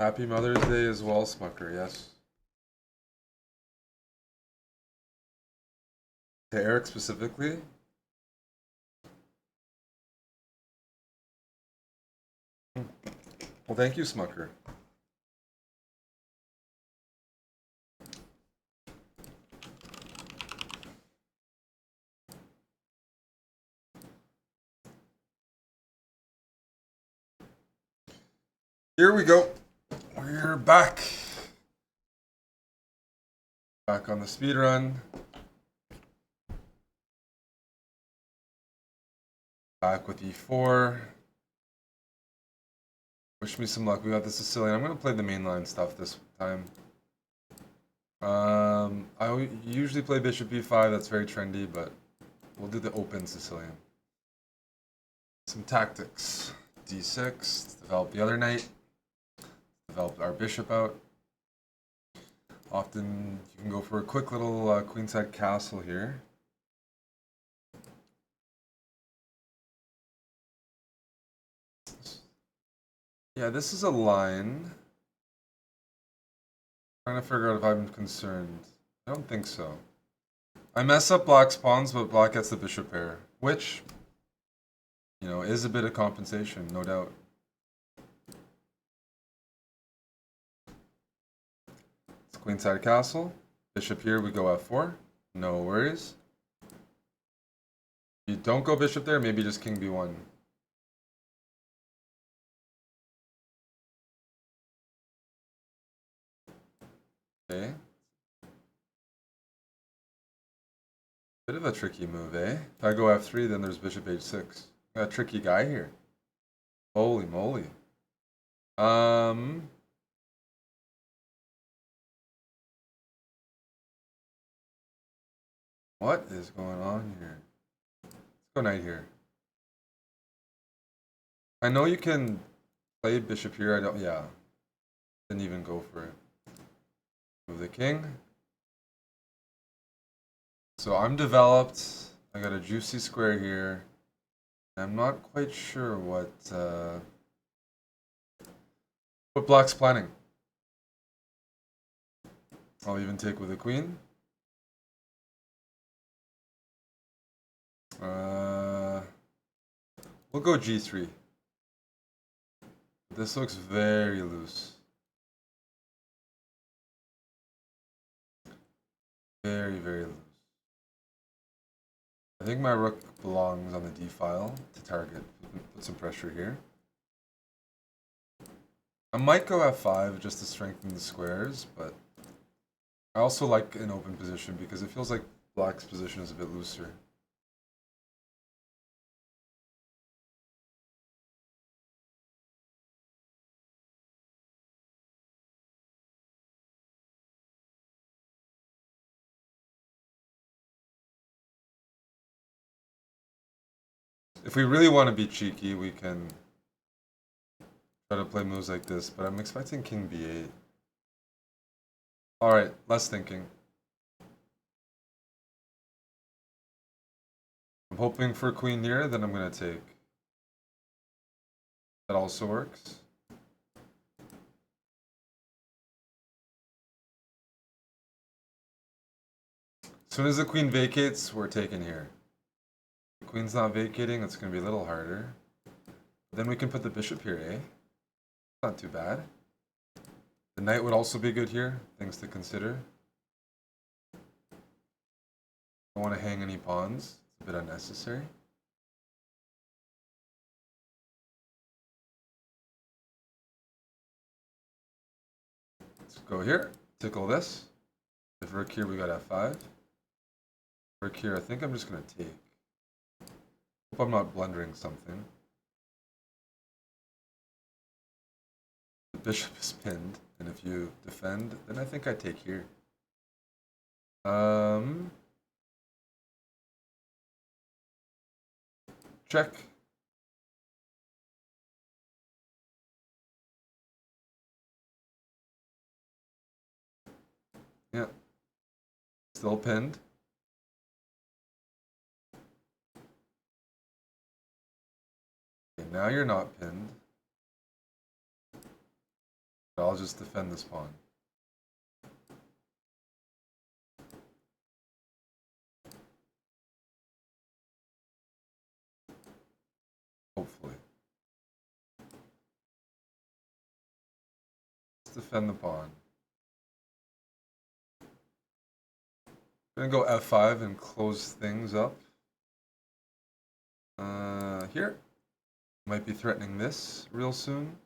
Happy Mother's Day as well, Smucker, yes. To Eric specifically? Well, thank you, Smucker. Here we go. We're back. Back on the speed run. Back with E4. Wish me some luck. We got the Sicilian. I'm going to play the mainline stuff this time. I usually play Bishop E5. That's very trendy, but we'll do the open Sicilian. Some tactics. D6. Develop the other knight. Develop our bishop out. Often you can go for a quick little queenside castle here. Yeah, this is a line. Trying to figure out if I'm concerned. I don't think so. I mess up black's pawns, but black gets the bishop pair, which, you know, is a bit of compensation, no doubt. It's queenside castle. Bishop here, we go f4. No worries. You don't go bishop there, maybe just king b1. Okay. Bit of a tricky move, eh? If I go f3, then there's bishop h6. Got a tricky guy here. Holy moly. What is going on here? Let's go knight here. I know you can play bishop here. I don't. Yeah. Didn't even go for it. Move the king. So I'm developed. I got a juicy square here. I'm not quite sure what black's planning. I'll even take with the queen. We'll go g3. This looks very loose. Very, very loose. I think my rook belongs on the d file to target. Put some pressure here. I might go f5 just to strengthen the squares, but I also like an open position because it feels like black's position is a bit looser. If we really want to be cheeky, we can try to play moves like this, but I'm expecting king b8. Alright, less thinking. I'm hoping for queen here, then I'm going to take. That also works. As soon as the queen vacates, we're taking here. The queen's not vacating, it's going to be a little harder. Then we can put the bishop here, eh? Not too bad. The knight would also be good here, things to consider. Don't want to hang any pawns, it's a bit unnecessary. Let's go here, tickle this. If rook here, we got f5. Rook here, I think I'm just going to take. Hope I'm not blundering something. The bishop is pinned, and if you defend, then I think I take here. Check. Yeah. Still pinned. Okay, now you're not pinned. I'll just defend this pawn. Hopefully. Let's defend the pawn. I'm gonna go f5 and close things up. Here. Might be threatening this real soon.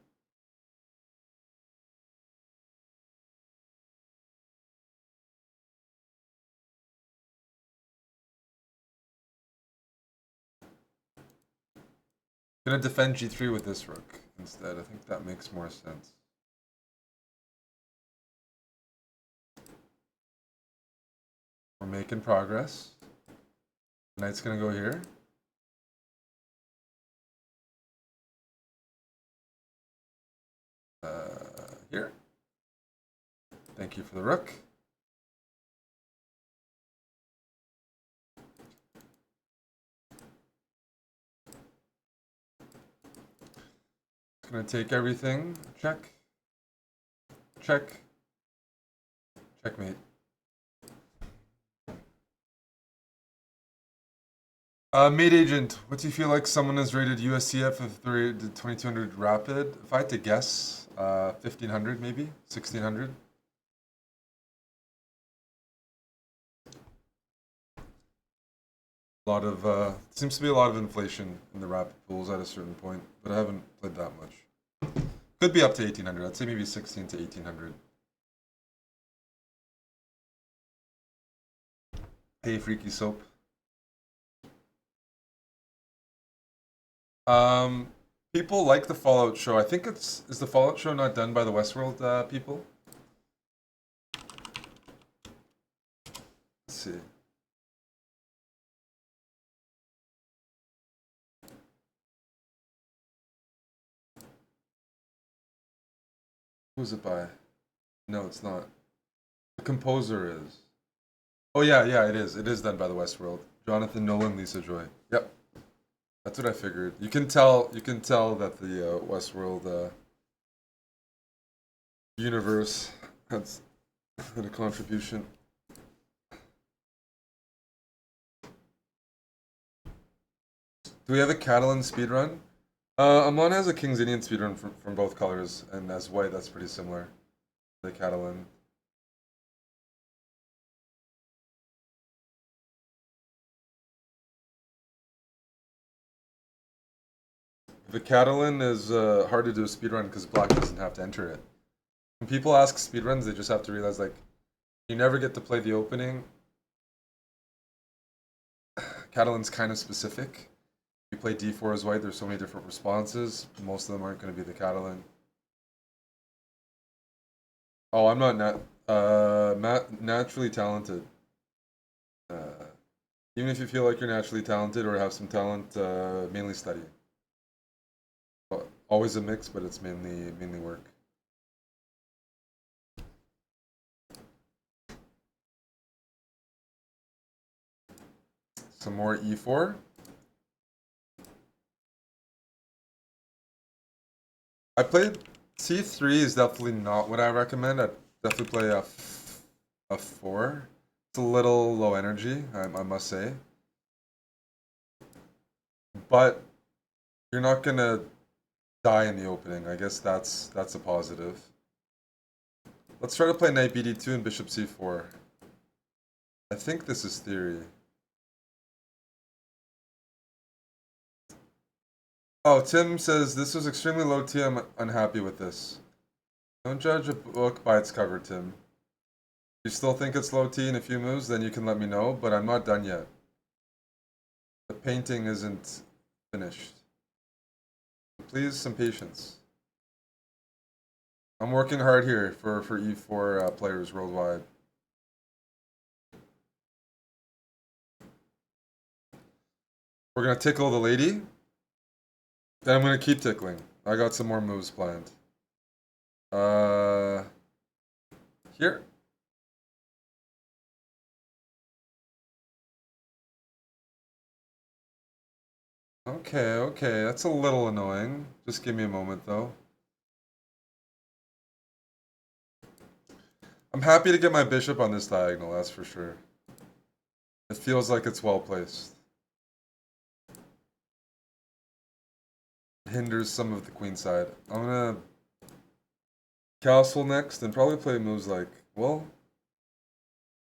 Gonna defend g3 with this rook instead. I think that makes more sense. We're making progress. Knight's gonna go here. Here. Thank you for the rook. Gonna take everything. Check. Check. Checkmate. Mate agent, what do you feel like someone has rated USCF if they're rated 2200 rapid? If I had to guess, 1500 maybe? 1600? A lot of, seems to be a lot of inflation in the rapid pools at a certain point, but I haven't played that much. Could be up to 1800, I'd say maybe 16 to 1800. Hey, Freaky Soap. People like the Fallout show. I think is the Fallout show not done by the Westworld people? Let's see. Who's it by? No, it's not. The composer is. Oh yeah, yeah, it is. It is done by the Westworld. Jonathan Nolan, Lisa Joy. Yep. That's what I figured. You can tell that the Westworld universe has had a contribution. Do we have a Catalan speedrun? Amon has a King's Indian speedrun from both colors, and as white, that's pretty similar. The Catalan. The Catalan is hard to do a speedrun because black doesn't have to enter it. When people ask speedruns, they just have to realize, like, you never get to play the opening. Catalan's kind of specific. You play d4 as white, there's so many different responses. Most of them aren't going to be the Catalan. Oh, I'm not naturally talented. Even if you feel like you're naturally talented or have some talent, mainly study. Always a mix, but it's mainly work. Some more e4. I played c3 is definitely not what I recommend. I'd definitely play f4. It's a little low energy, I must say. But you're not gonna die in the opening. I guess that's a positive. Let's try to play knight bd2 and bishop c4. I think this is theory. Oh, Tim says this was extremely low T. I'm unhappy with this. Don't judge a book by its cover, Tim. If you still think it's low T in a few moves, then you can let me know, but I'm not done yet. The painting isn't finished. Please, some patience. I'm working hard here for E4 players worldwide. We're gonna tickle the lady. Then I'm gonna keep tickling. I got some more moves planned. Here. Okay, that's a little annoying. Just give me a moment though. I'm happy to get my bishop on this diagonal, that's for sure. It feels like it's well placed. It hinders some of the queen side. I'm gonna castle next and probably play moves like, well,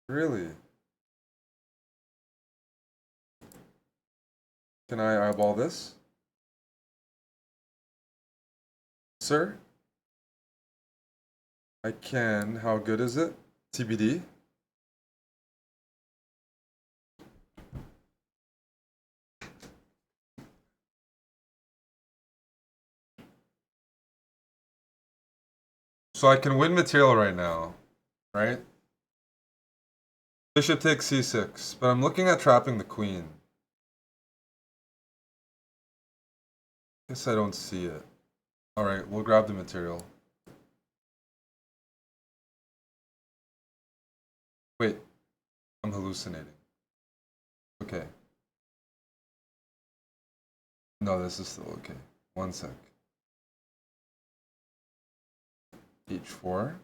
really? Can I eyeball this? Sir? I can. How good is it? TBD? So I can win material right now, right? Bishop takes c6, but I'm looking at trapping the queen. Guess I don't see it. Alright, we'll grab the material. Wait, I'm hallucinating. Okay. No, this is still okay. One sec. h4.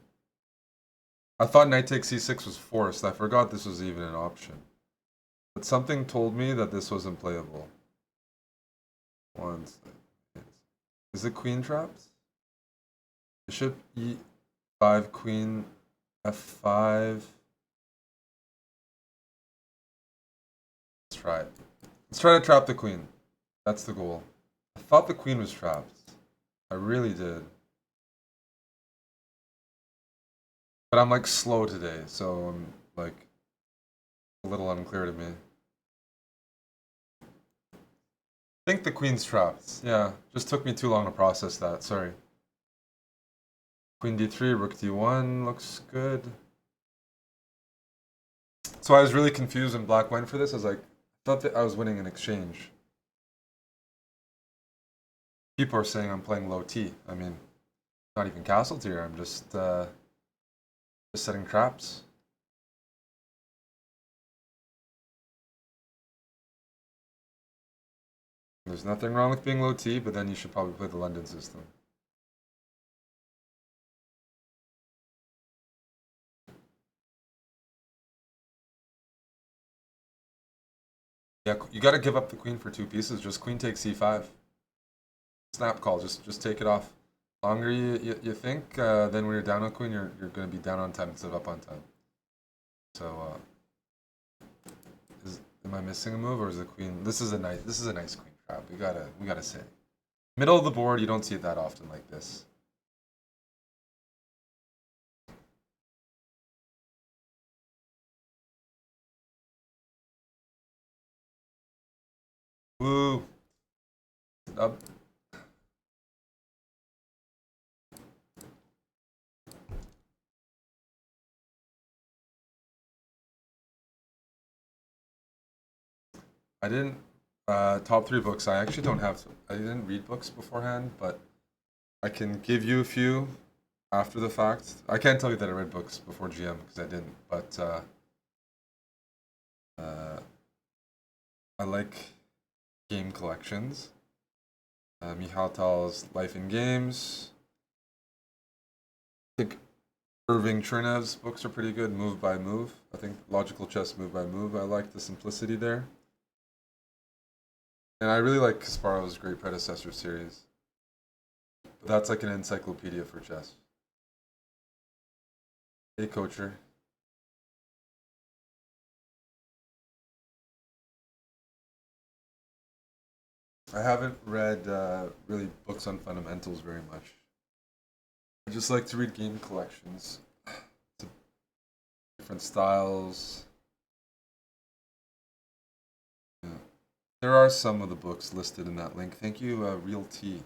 I thought knight takes c6 was forced. I forgot this was even an option. But something told me that this wasn't playable. One sec. Is it queen trapped? Bishop e5, queen f5. Let's try it. Let's try to trap the queen. That's the goal. I thought the queen was trapped. I really did. But I'm like slow today, so I'm like a little unclear to me. I think the queen's trapped. Yeah, just took me too long to process that. Sorry. Queen d3, rook d1 looks good. So I was really confused when black went for this. I was like, I thought that I was winning an exchange. People are saying I'm playing low T. I mean, not even castled here. I'm just setting traps. There's nothing wrong with being low T, but then you should probably play the London system. Yeah, you got to give up the queen for two pieces. Just queen takes c5. Snap call. Just take it off. Longer you think, then when you're down on queen, you're going to be down on time instead of up on time. So, am I missing a move, or is the queen? This is a nice queen trap. We gotta say, middle of the board. You don't see it that often like this. Woo! Up. I didn't top 3 books. I actually don't have. I didn't read books beforehand, but I can give you a few after the fact. I can't tell you that I read books before GM because I didn't. But I like game collections. Michal Tal's Life in Games. I think Irving Chernev's books are pretty good. Move by Move. I think Logical Chess Move by Move. I like the simplicity there. And I really like Kasparov's great predecessor series. But that's like an encyclopedia for chess. Hey, Coacher. I haven't read really books on fundamentals very much. I just like to read game collections. Different styles. Yeah. There are some of the books listed in that link. Thank you, Real T.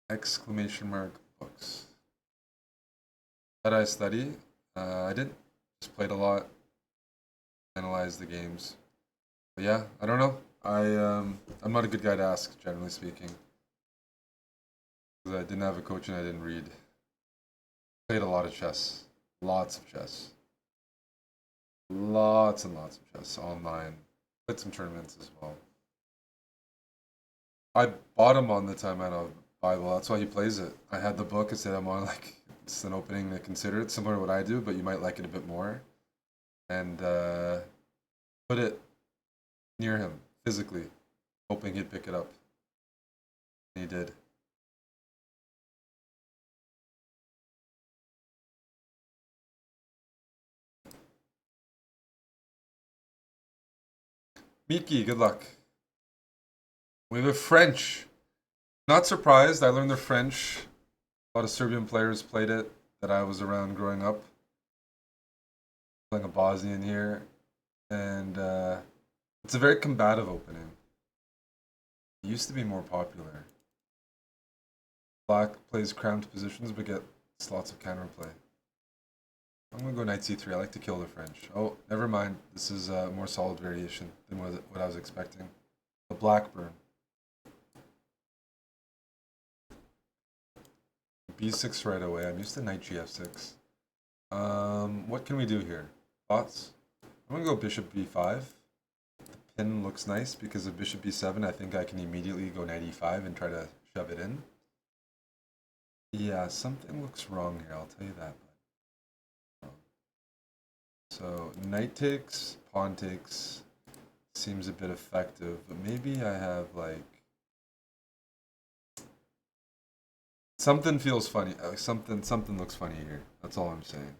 Exclamation mark books. That I study. I didn't. Just played a lot. Analyzed the games. But yeah, I don't know. I'm not a good guy to ask, generally speaking. Because I didn't have a coach and I didn't read. Played a lot of chess. Lots of chess. Lots and lots of chess online. Played some tournaments as well. I bought him on the time out of Bible. That's why he plays it. I had the book. I said I'm on like it's an opening to consider. It's similar to what I do, but you might like it a bit more. And put it near him physically, hoping he'd pick it up. And he did. Miki, good luck. We have French. Not surprised. I learned the French. A lot of Serbian players played it that I was around growing up. Playing a Bosnian here. And it's a very combative opening. It used to be more popular. Black plays cramped positions but gets lots of counterplay. I'm gonna go knight c3. I like to kill the French. Oh, never mind. This is a more solid variation than what I was expecting. The Blackburn. b6 right away. I'm used to knight gf6. What can we do here? Thoughts? I'm gonna go bishop b5. The pin looks nice because of bishop b7. I think I can immediately go knight e5 and try to shove it in. Yeah, something looks wrong here. I'll tell you that. So knight takes, pawn takes, seems a bit effective, but maybe I have like something feels funny. Something looks funny here. That's all I'm saying.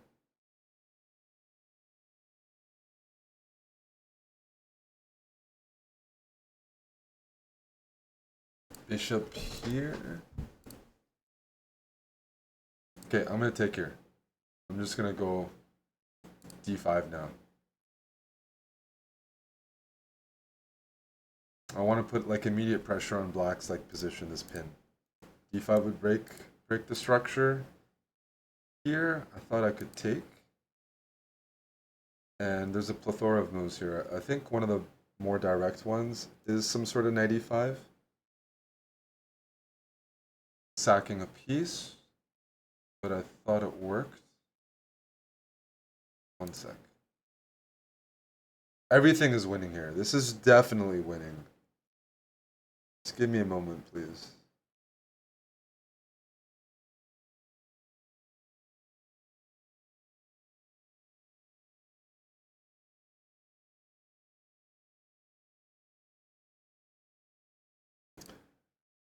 Bishop here. Okay, I'm gonna take here. I'm just gonna go d5 now. I want to put like immediate pressure on black's like position this pin. d5 would break the structure. Here, I thought I could take. And there's a plethora of moves here. I think one of the more direct ones is some sort of knight e5. Sacking a piece. But I thought it worked. One sec. Everything is winning here. This is definitely winning. Just give me a moment, please.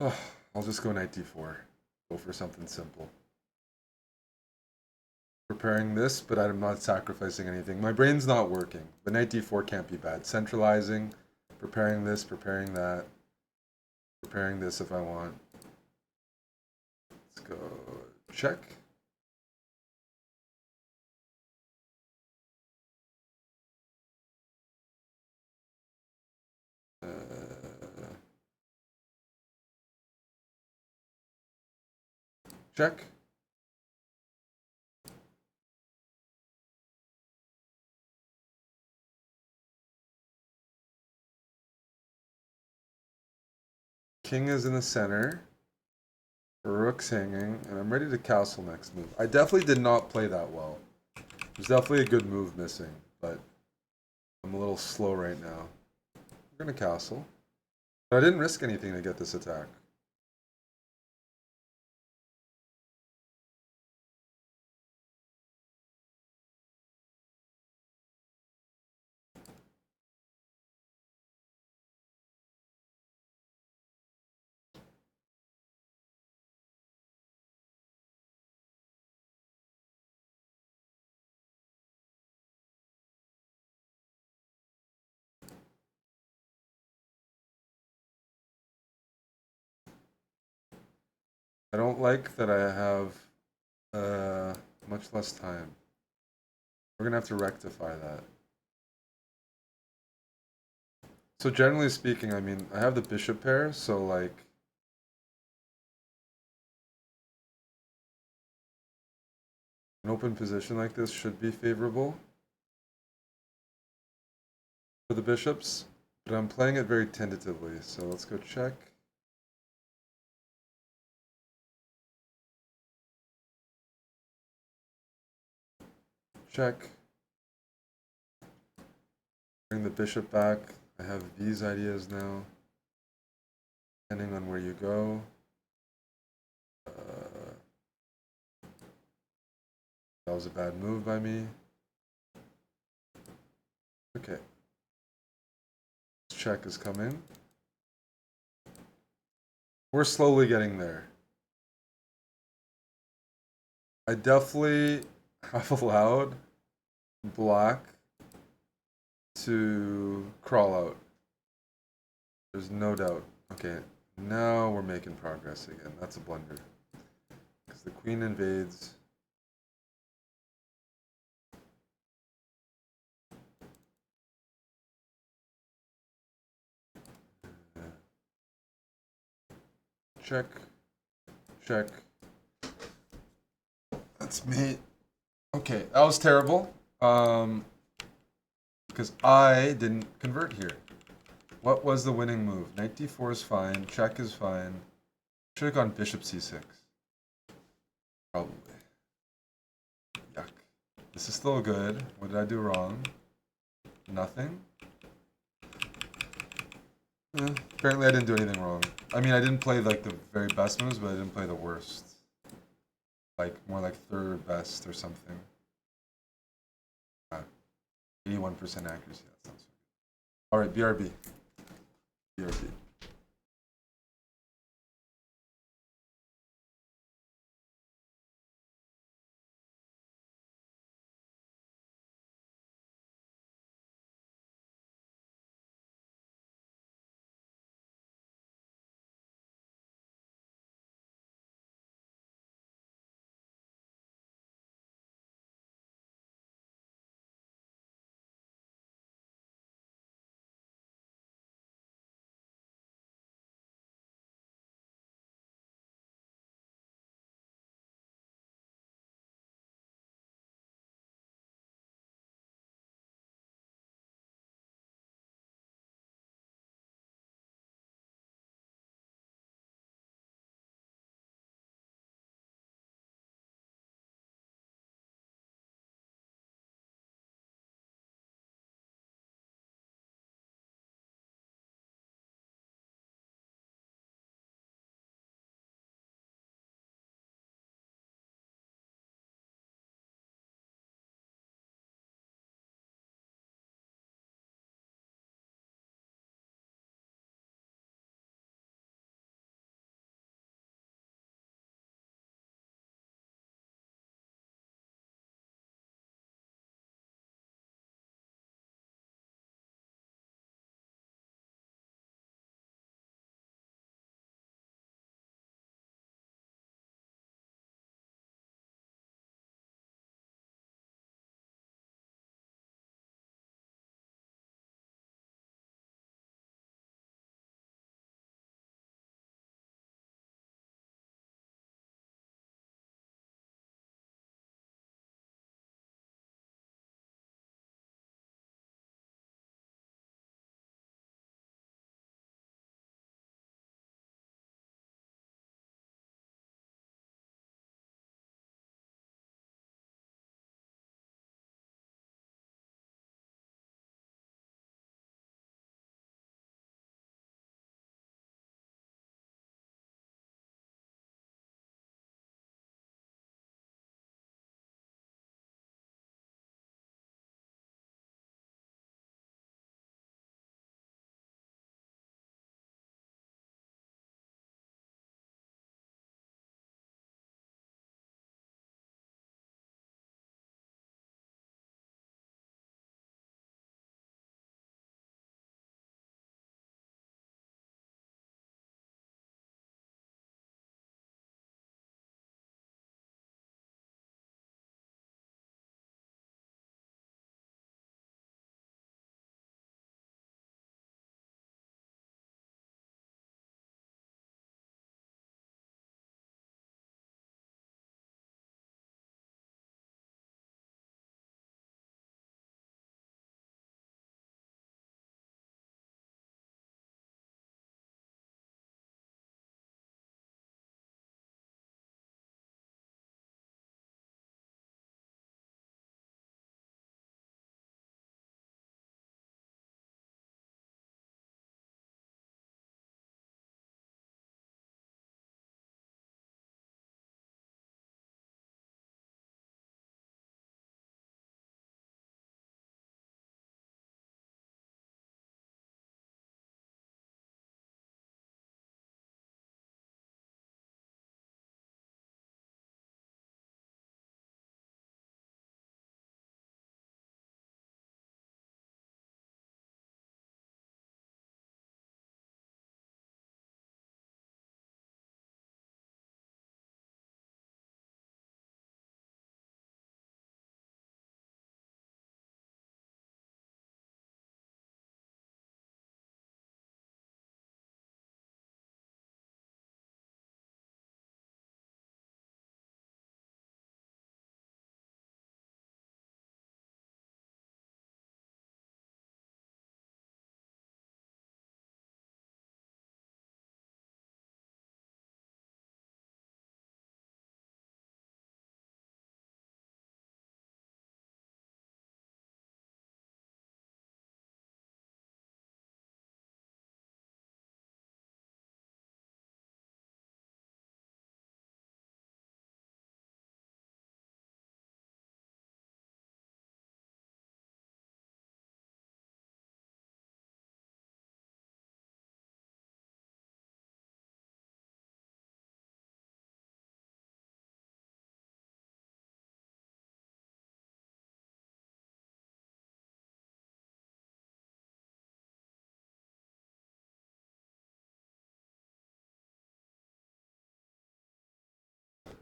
Oh, I'll just go knight d4. Go for something simple. Preparing this, but I'm not sacrificing anything. My brain's not working. The knight d4 can't be bad. Centralizing, preparing this, preparing that, preparing this if I want. Let's go check. Check. King is in the center. Rook's hanging, and I'm ready to castle next move. I definitely did not play that well. There's definitely a good move missing, but I'm a little slow right now. I'm gonna castle. But I didn't risk anything to get this attack. I don't like that I have much less time. We're gonna have to rectify that. So generally speaking, I mean, I have the bishop pair, so like an open position like this should be favorable for the bishops, but I'm playing it very tentatively, so let's go check. Check. Bring the bishop back. I have these ideas now, depending on where you go. That was a bad move by me. Okay. This check is coming. We're slowly getting there. I definitely have allowed black to crawl out. There's no doubt. Okay, now we're making progress again. That's a blunder. Because the queen invades. Check. Check. That's mate. Okay, that was terrible. Because I didn't convert here. What was the winning move? Knight d4 is fine. Check is fine. Should have gone bishop c6. Probably. Yuck. This is still good. What did I do wrong? Nothing. Apparently I didn't do anything wrong. I mean, I didn't play like the very best moves, but I didn't play the worst. Like, more like third best or something. 81% accuracy. That sounds good. Alright, BRB. BRB.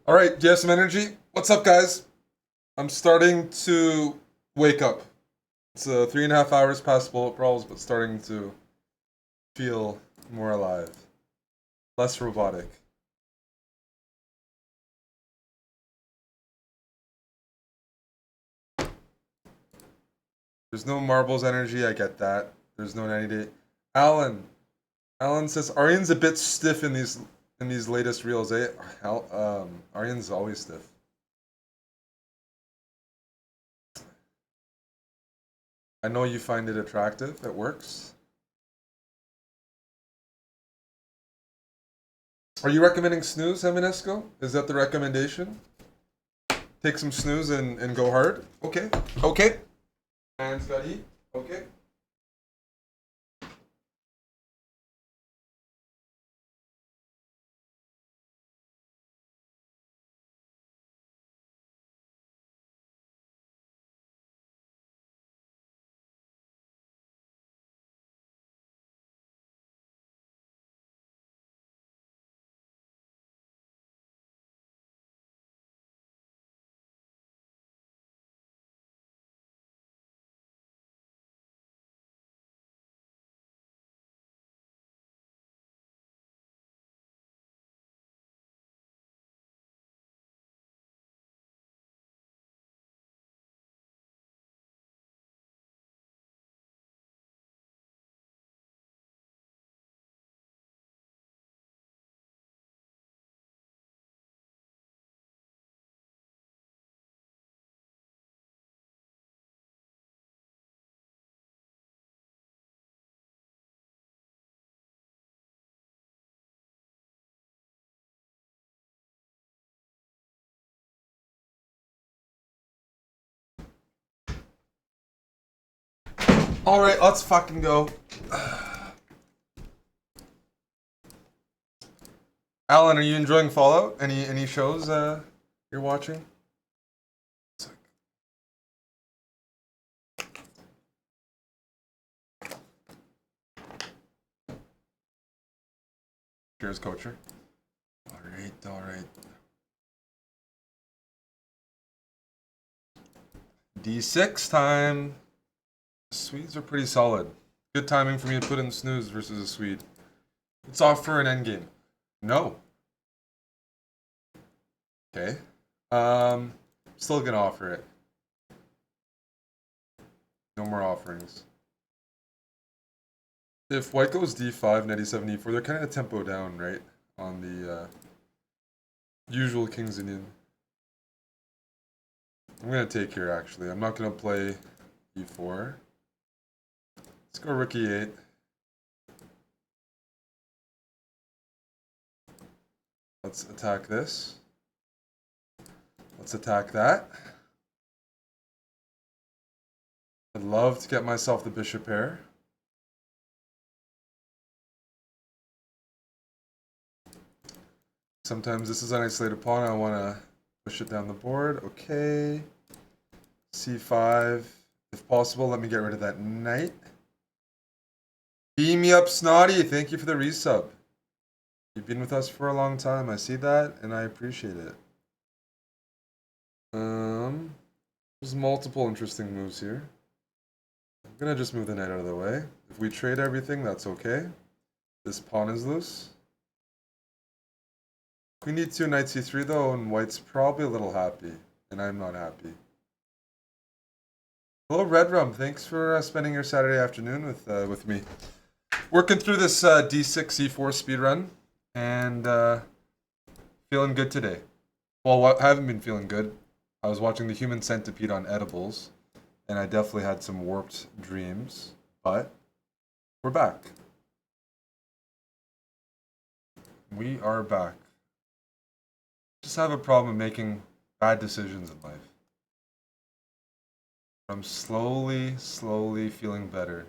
All right, do you have some energy? What's up, guys? I'm starting to wake up. It's 3.5 hours past bullet brawls, but starting to feel more alive. Less robotic. There's no marbles energy, I get that. There's no 90 day. Alan says Aryan's a bit stiff in these latest reels, eh? Aryan's always stiff. I know you find it attractive. It works. Are you recommending snooze, Eminesco? Is that the recommendation? Take some snooze and go hard? Okay. Okay. And Scotty? Okay. All right, let's fucking go. Alan, are you enjoying Fallout? Any shows you're watching? Cheers, Coacher. All right. D6 time. Swedes are pretty solid. Good timing for me to put in snooze versus a Swede. It's off for an endgame. No. Okay. Still gonna offer it. No more offerings. If white goes d5, knight e7, e4, they're kind of tempo down, right? On the usual King's Indian. I'm gonna take here, actually. I'm not gonna play e4. Let's go rook e8. Let's attack this. Let's attack that. I'd love to get myself the bishop pair. Sometimes this is an isolated pawn. I want to push it down the board. Okay. c5. If possible, let me get rid of that knight. Beam me up, Snotty. Thank you for the resub. You've been with us for a long time. I see that, and I appreciate it. There's multiple interesting moves here. I'm gonna just move the knight out of the way. If we trade everything, that's okay. This pawn is loose. Queen d2, knight c3 though, and white's probably a little happy, and I'm not happy. Hello, Red Rum. Thanks for spending your Saturday afternoon with me. Working through this d6, e4 speed run, and feeling good today. Well, I haven't been feeling good. I was watching The Human Centipede on edibles, and I definitely had some warped dreams, but we're back. We are back. Just have a problem making bad decisions in life. I'm slowly feeling better.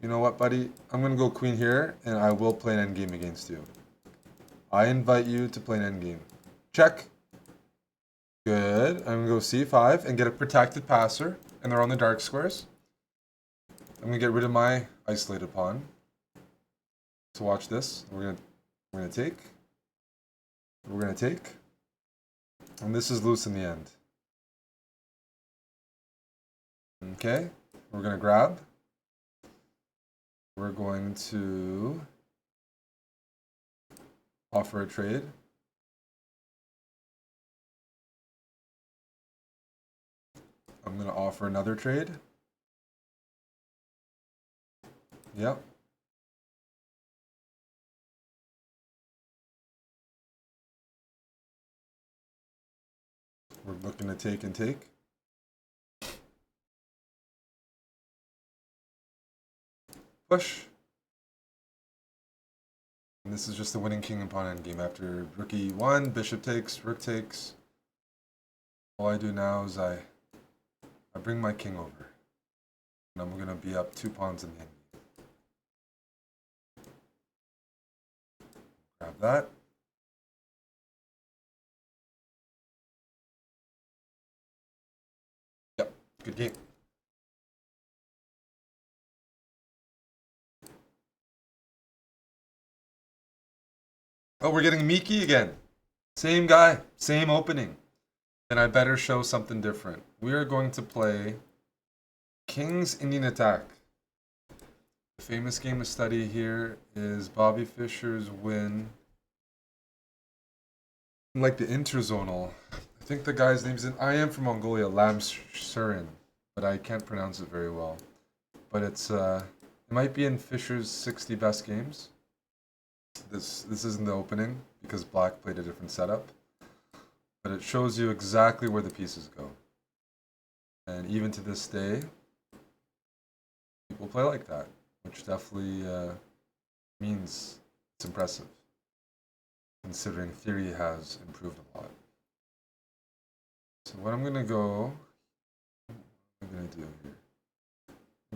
You know what, buddy? I'm gonna go queen here, and I will play an endgame against you. I invite you to play an endgame. Check. Good. I'm gonna go c5 and get a protected passer, and they're on the dark squares. I'm gonna get rid of my isolated pawn. So watch this. We're gonna We're going to take. We're going to take. And this is loose in the end. Okay. We're going to grab. We're going to offer a trade. I'm going to offer another trade. Yep. We're looking to take and take. Push. And this is just the winning king and pawn endgame. After rook e1, bishop takes, rook takes. All I do now is I bring my king over. And I'm going to be up 2 pawns in the endgame. Grab that. Yep, good game. Oh, we're getting Miki again. Same guy, same opening. Then I better show something different. We are going to play King's Indian Attack. The famous game to study here is Bobby Fischer's win. Like the interzonal. I think the guy's name's I am from Mongolia, Lam Surin, but I can't pronounce it very well. But it's it might be in Fischer's 60 best games. This isn't the opening because Black played a different setup. But it shows you exactly where the pieces go. And even to this day, people play like that, which definitely means it's impressive, considering theory has improved a lot. So what I'm going to do here,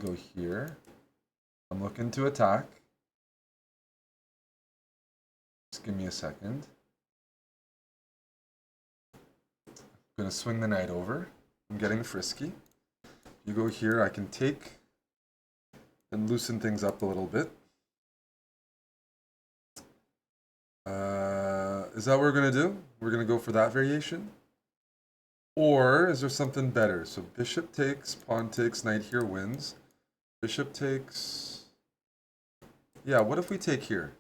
go here. I'm looking to attack. Just give me a second. I'm going to swing the knight over. I'm getting frisky. You go here, I can take and loosen things up a little bit. Is that what we're going to do? We're going to go for that variation? Or is there something better? So bishop takes, pawn takes, knight here wins. Bishop takes... Yeah, what if we take here?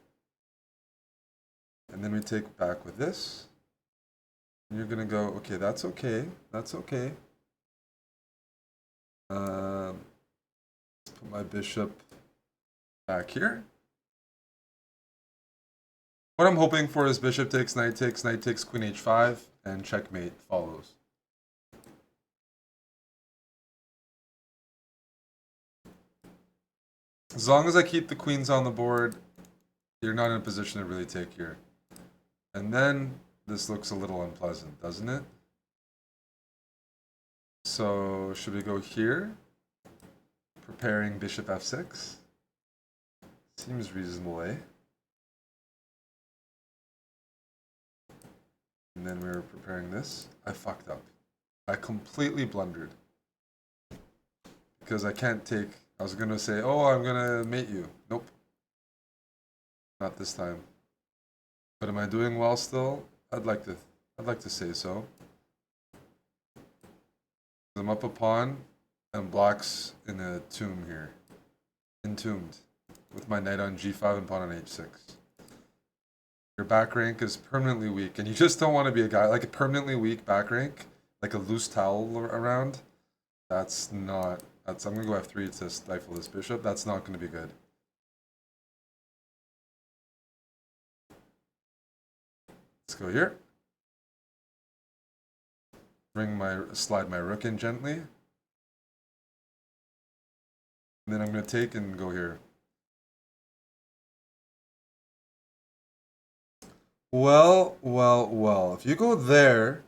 And then we take back with this. And you're going to go, okay, that's okay. That's okay. Let's put my bishop back here. What I'm hoping for is bishop takes, knight takes, queen h5, and checkmate follows. As long as I keep the queens on the board, you're not in a position to really take here. And then this looks a little unpleasant, doesn't it? So should we go here? Preparing bishop f6. Seems reasonable, eh? And then we were preparing this. I fucked up. I completely blundered. Because I can't take... I was going to say, oh, I'm going to mate you. Nope. Not this time. But am I doing well still? I'd like to say so. I'm up a pawn, and Black's in a tomb here. Entombed. With my knight on g5 and pawn on h6. Your back rank is permanently weak, and you just don't want to be a guy like a permanently weak back rank, like a loose towel around. That's not... I'm going to go f3 to stifle this bishop. That's not going to be good. Let's go here. Slide my rook in gently. And then I'm going to take and go here. Well. If you go there,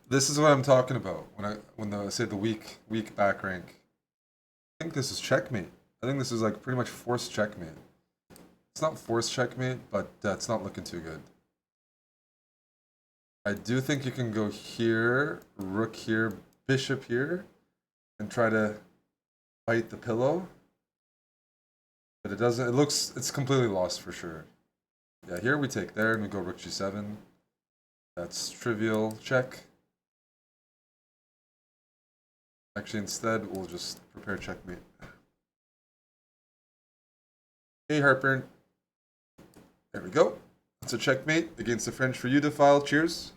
this is what I'm talking about when I say the weak back rank. I think this is checkmate. I think this is like pretty much forced checkmate. It's not forced checkmate, but it's not looking too good. I do think you can go here, rook here, bishop here, and try to fight the pillow. But it doesn't, it's completely lost for sure. Yeah, here we take there and we go rook g7. That's trivial. Check. Actually, instead, we'll just prepare checkmate. Hey, Heartburn. There we go. It's a checkmate against the French for you to file. Cheers.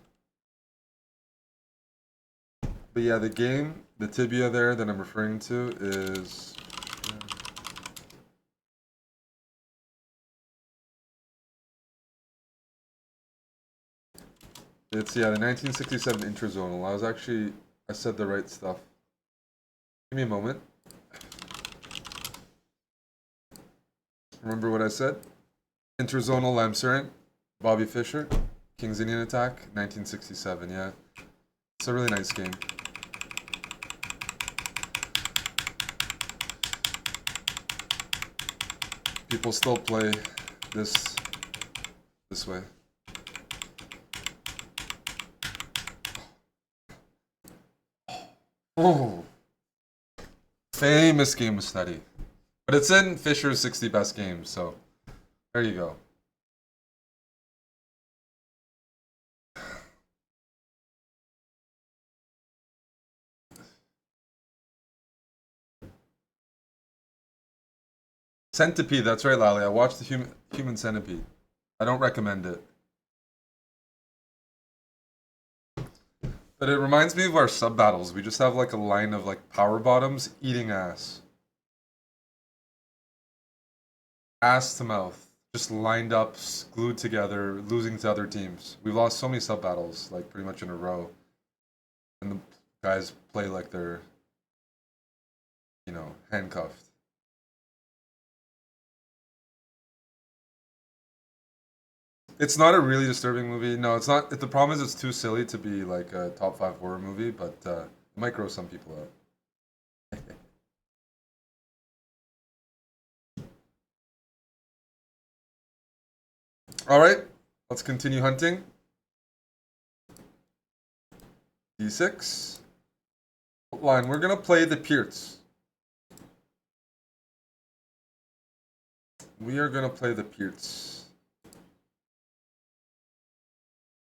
But yeah, the game, the tibia there that I'm referring to is... It's, yeah, the 1967 interzonal. I said the right stuff. Give me a moment. Remember what I said? Interzonal Lamsurant, Bobby Fischer, King's Indian Attack, 1967, yeah. It's a really nice game. People still play this way. Oh, famous game of study. But it's in Fisher's 60 best games, so there you go. Centipede, that's right, Lally. I watched the Human Centipede. I don't recommend it. But it reminds me of our sub battles. We just have like a line of like power bottoms eating ass. Ass to mouth. Just lined up, glued together, losing to other teams. We've lost so many sub battles, like pretty much in a row. And the guys play like they're, you know, handcuffed. It's not a really disturbing movie. No, it's not. The problem is it's too silly to be like a top 5 horror movie, but it might grow some people out. All right, let's continue hunting. D6. Line. We're gonna play the Pirc. We are gonna play the Pirc.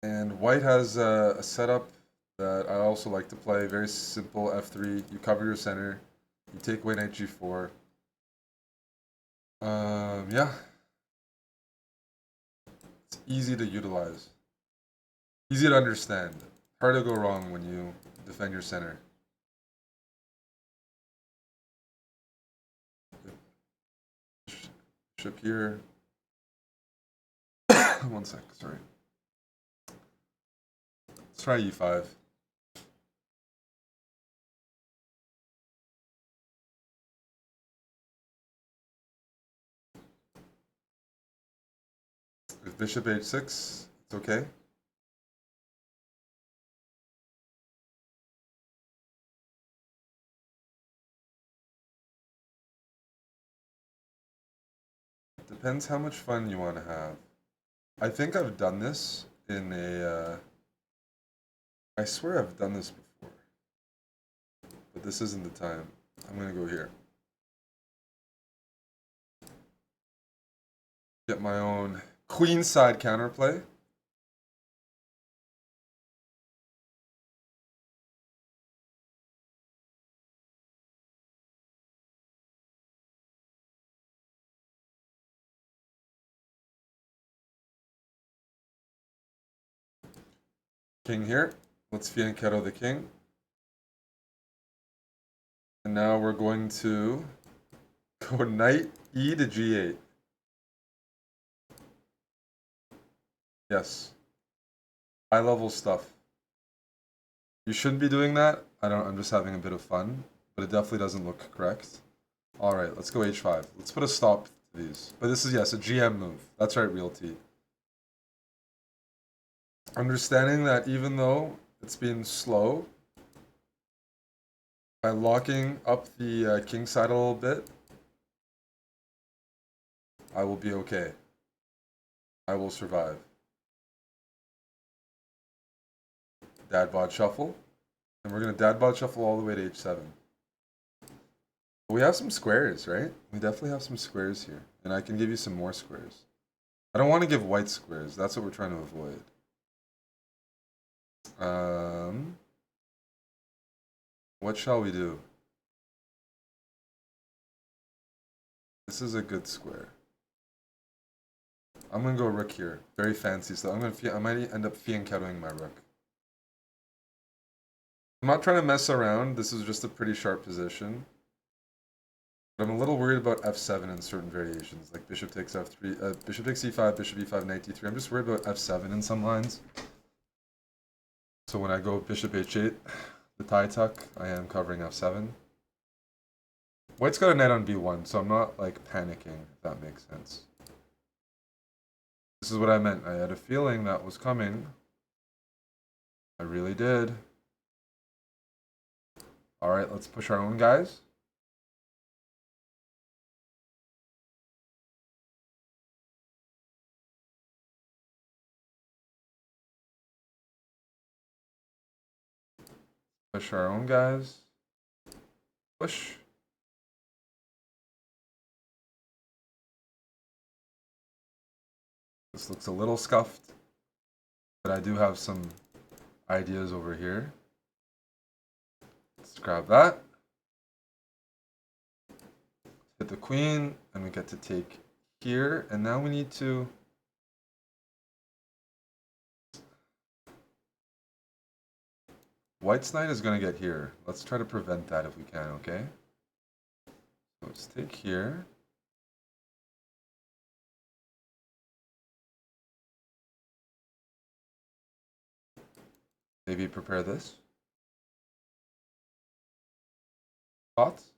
And white has a setup that I also like to play. Very simple f3. You cover your center. You take away knight g4. Yeah. It's easy to utilize. Easy to understand. Hard to go wrong when you defend your center. Bishop here. 1 sec, sorry. Let's try e5. With bishop h6, it's okay. Depends how much fun you want to have. I think I've done this in a... I swear I've done this before. But this isn't the time. I'm going to go here. Get my own queenside counterplay. King here. Let's fianchetto the king. And now we're going to go knight e to g8. Yes. High level stuff. You shouldn't be doing that. I'm just having a bit of fun, but it definitely doesn't look correct. All right, let's go h5. Let's put a stop to these. But this is, yes, a GM move. That's right, realty. Understanding that even though it's been slow, by locking up the king side a little bit, I will be okay. I will survive. Dad bod shuffle. And we're going to dad bod shuffle all the way to h7. But we have some squares, right? We definitely have some squares here. And I can give you some more squares. I don't want to give white squares. That's what we're trying to avoid. What shall we do? This is a good square. I'm gonna go rook here. Very fancy stuff. I might end up fianchettoing my rook. I'm not trying to mess around. This is just a pretty sharp position. But I'm a little worried about f7 in certain variations, like bishop takes f3, bishop takes e5, bishop e5, knight d3. I'm just worried about f7 in some lines. So when I go bishop h8, the tie tuck, I am covering f7. White's got a knight on b1, so I'm not like panicking, if that makes sense. This is what I meant. I had a feeling that was coming. I really did. All right, let's push our own guys. Push our own guys. Push. This looks a little scuffed, but I do have some ideas over here. Let's grab that. Hit the queen, and we get to take here. And now we need to... White's knight is going to get here. Let's try to prevent that if we can, okay? So let's take here. Maybe prepare this. Thoughts?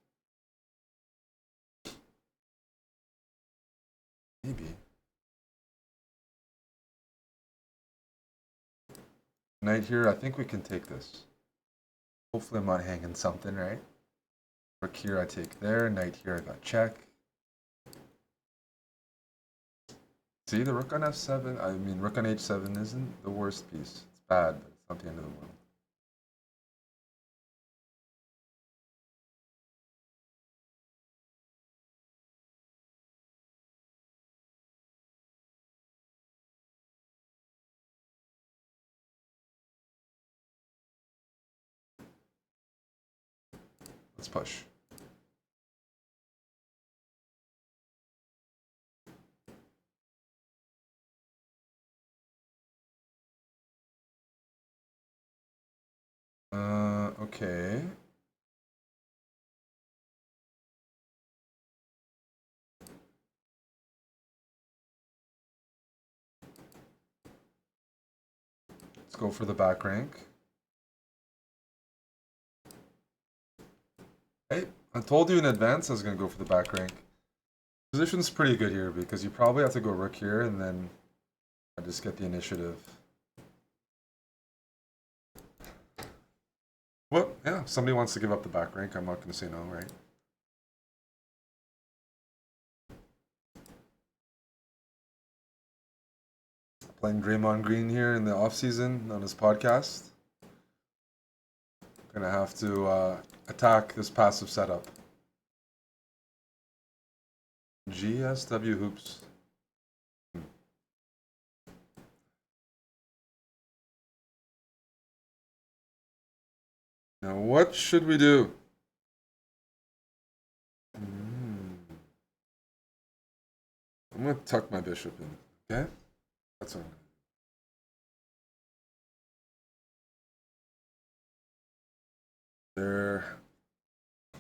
Maybe. Knight here, I think we can take this. Hopefully I'm not hanging something, right? Rook here I take there, knight here I got check. See, the rook on f7, I mean rook on h7 isn't the worst piece. It's bad, but it's not the end of the world. Let's push. Okay. Let's go for the back rank. Hey, I told you in advance I was going to go for the back rank. Position's pretty good here because you probably have to go rook here and then I just get the initiative. Well, yeah, if somebody wants to give up the back rank, I'm not going to say no, right? Playing Draymond Green here in the off season on his podcast. Gonna have to attack this passive setup. GSW hoops. Now what should we do? I'm gonna tuck my bishop in, okay? That's what I'm gonna do.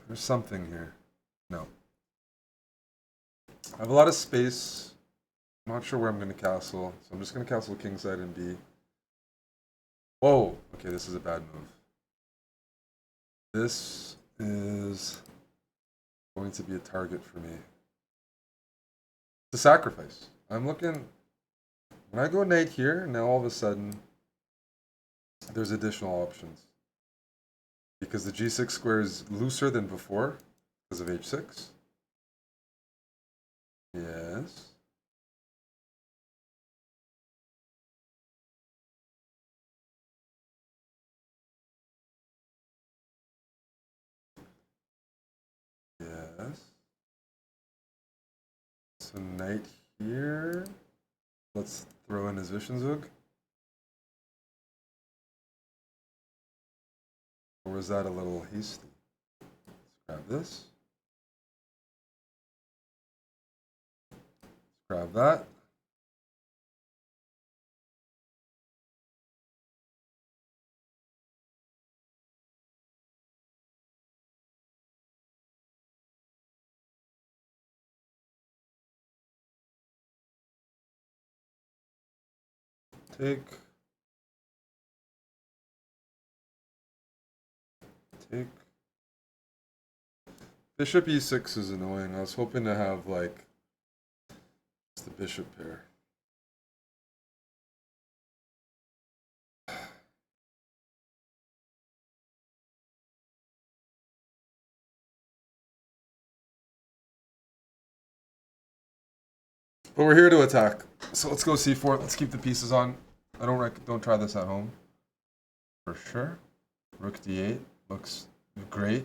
There's something here. No. I have a lot of space. I'm not sure where I'm gonna castle, so I'm just gonna castle kingside and B. Whoa! Okay, this is a bad move. This is going to be a target for me. It's a sacrifice. I'm looking... When I go knight here, now all of a sudden, there's additional options. Because the g6 square is looser than before, because of h6. Yes. Yes. So knight here. Let's throw in his Zug. Or was that a little hasty? Let's grab this. Let's grab that. Take. Take. Bishop e6 is annoying. I was hoping to have, like, just the bishop pair. But we're here to attack. So let's go c4. Let's keep the pieces on. I don't try this at home. For sure. Rook d8 looks great.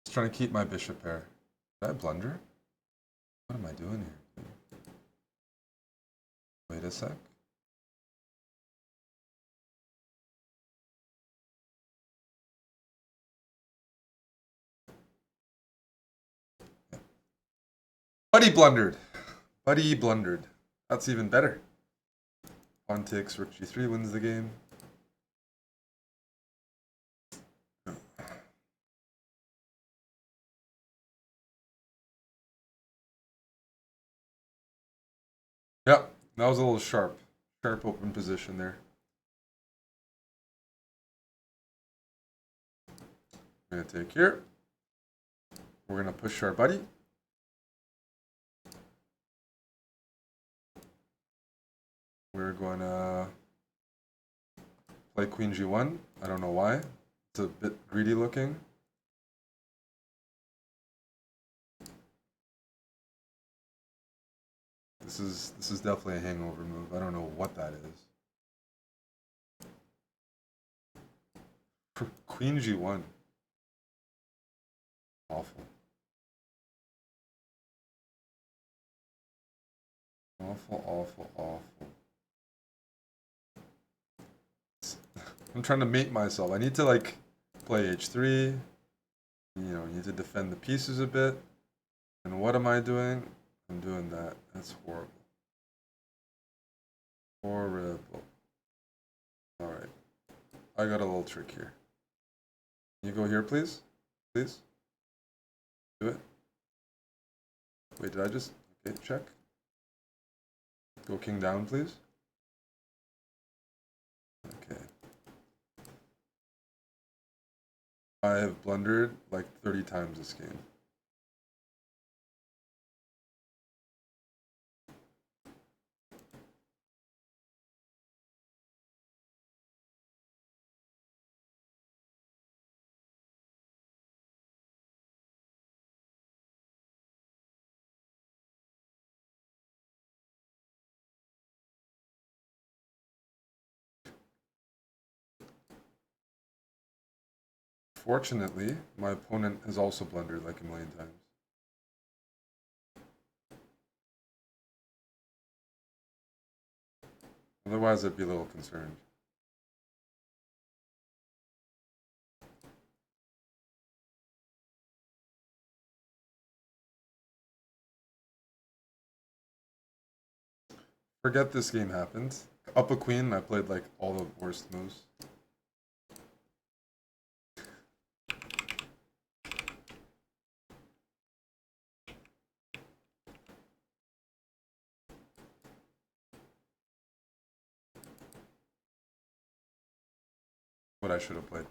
Just trying to keep my bishop pair. Did I blunder? What am I doing here? Wait a sec. Buddy blundered. Buddy blundered. That's even better. Pawn takes, rook g3 wins the game. Yeah, that was a little sharp. Sharp open position there. We're going to take here. We're going to push our buddy. We're going to play queen g1. I don't know why. It's a bit greedy looking. This is definitely a hangover move. I don't know what that is. For queen g1. Awful. Awful, awful, awful. I'm trying to mate myself. I need to, like, play h3. You know, need to defend the pieces a bit. And what am I doing? I'm doing that. That's horrible. Horrible. Alright. I got a little trick here. Can you go here, please? Please? Do it. Wait, did I just... Okay, check. Go king down, please. Okay. I have blundered like 30 times this game. Fortunately, my opponent has also blundered like a million times. Otherwise, I'd be a little concerned. Forget this game happened. Up a queen, I played like all the worst moves. What I should have played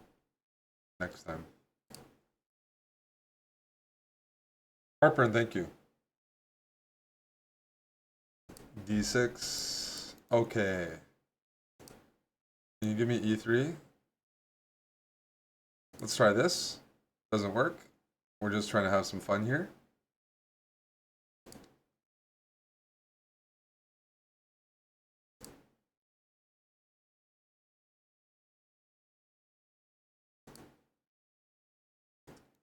next time. Harper, and thank you. d6. Okay. Can you give me e3? Let's try this. Doesn't work. We're just trying to have some fun here.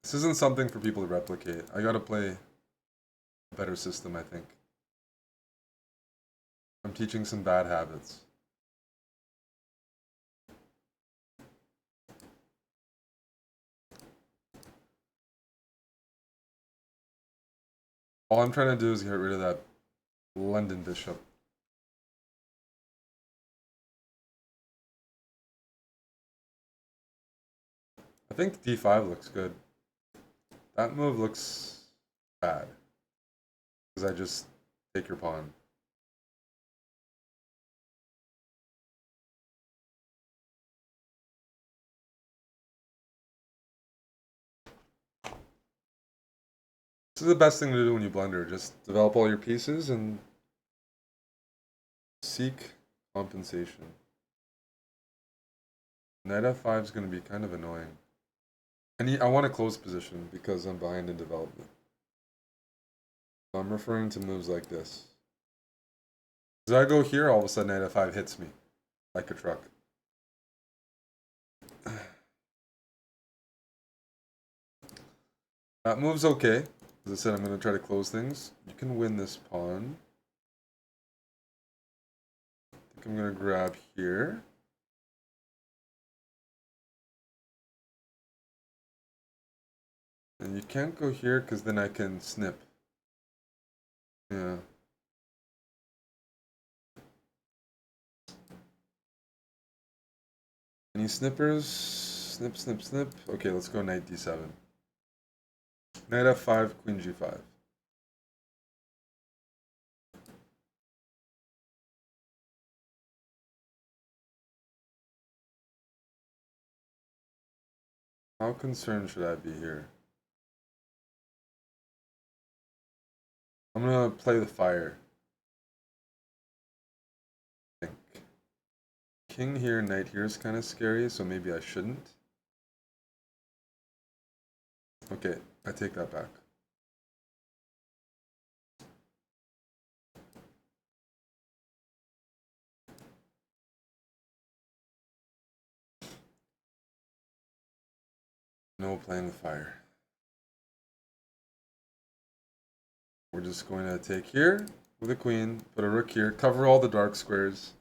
This isn't something for people to replicate. I gotta play a better system, I think. I'm teaching some bad habits. All I'm trying to do is get rid of that London bishop. I think d5 looks good. That move looks bad. Because I just take your pawn. This is the best thing to do when you blunder. Just develop all your pieces and seek compensation. Knight f5 is going to be kind of annoying. I want a close position because I'm behind in development. So I'm referring to moves like this. As I go here, all of a sudden knight f5 hits me like a truck. That move's okay. As I said, I'm going to try to close things. You can win this pawn. I think I'm going to grab here. And you can't go here because then I can snip. Yeah. Any snippers? Snip, snip, snip. Okay, let's go knight d7. Knight f5, queen g5. How concerned should I be here? I'm gonna play the fire. I think. King here, knight here is kind of scary, so maybe I shouldn't. Okay, I take that back. No playing the fire. We're just going to take here with a queen, put a rook here, cover all the dark squares.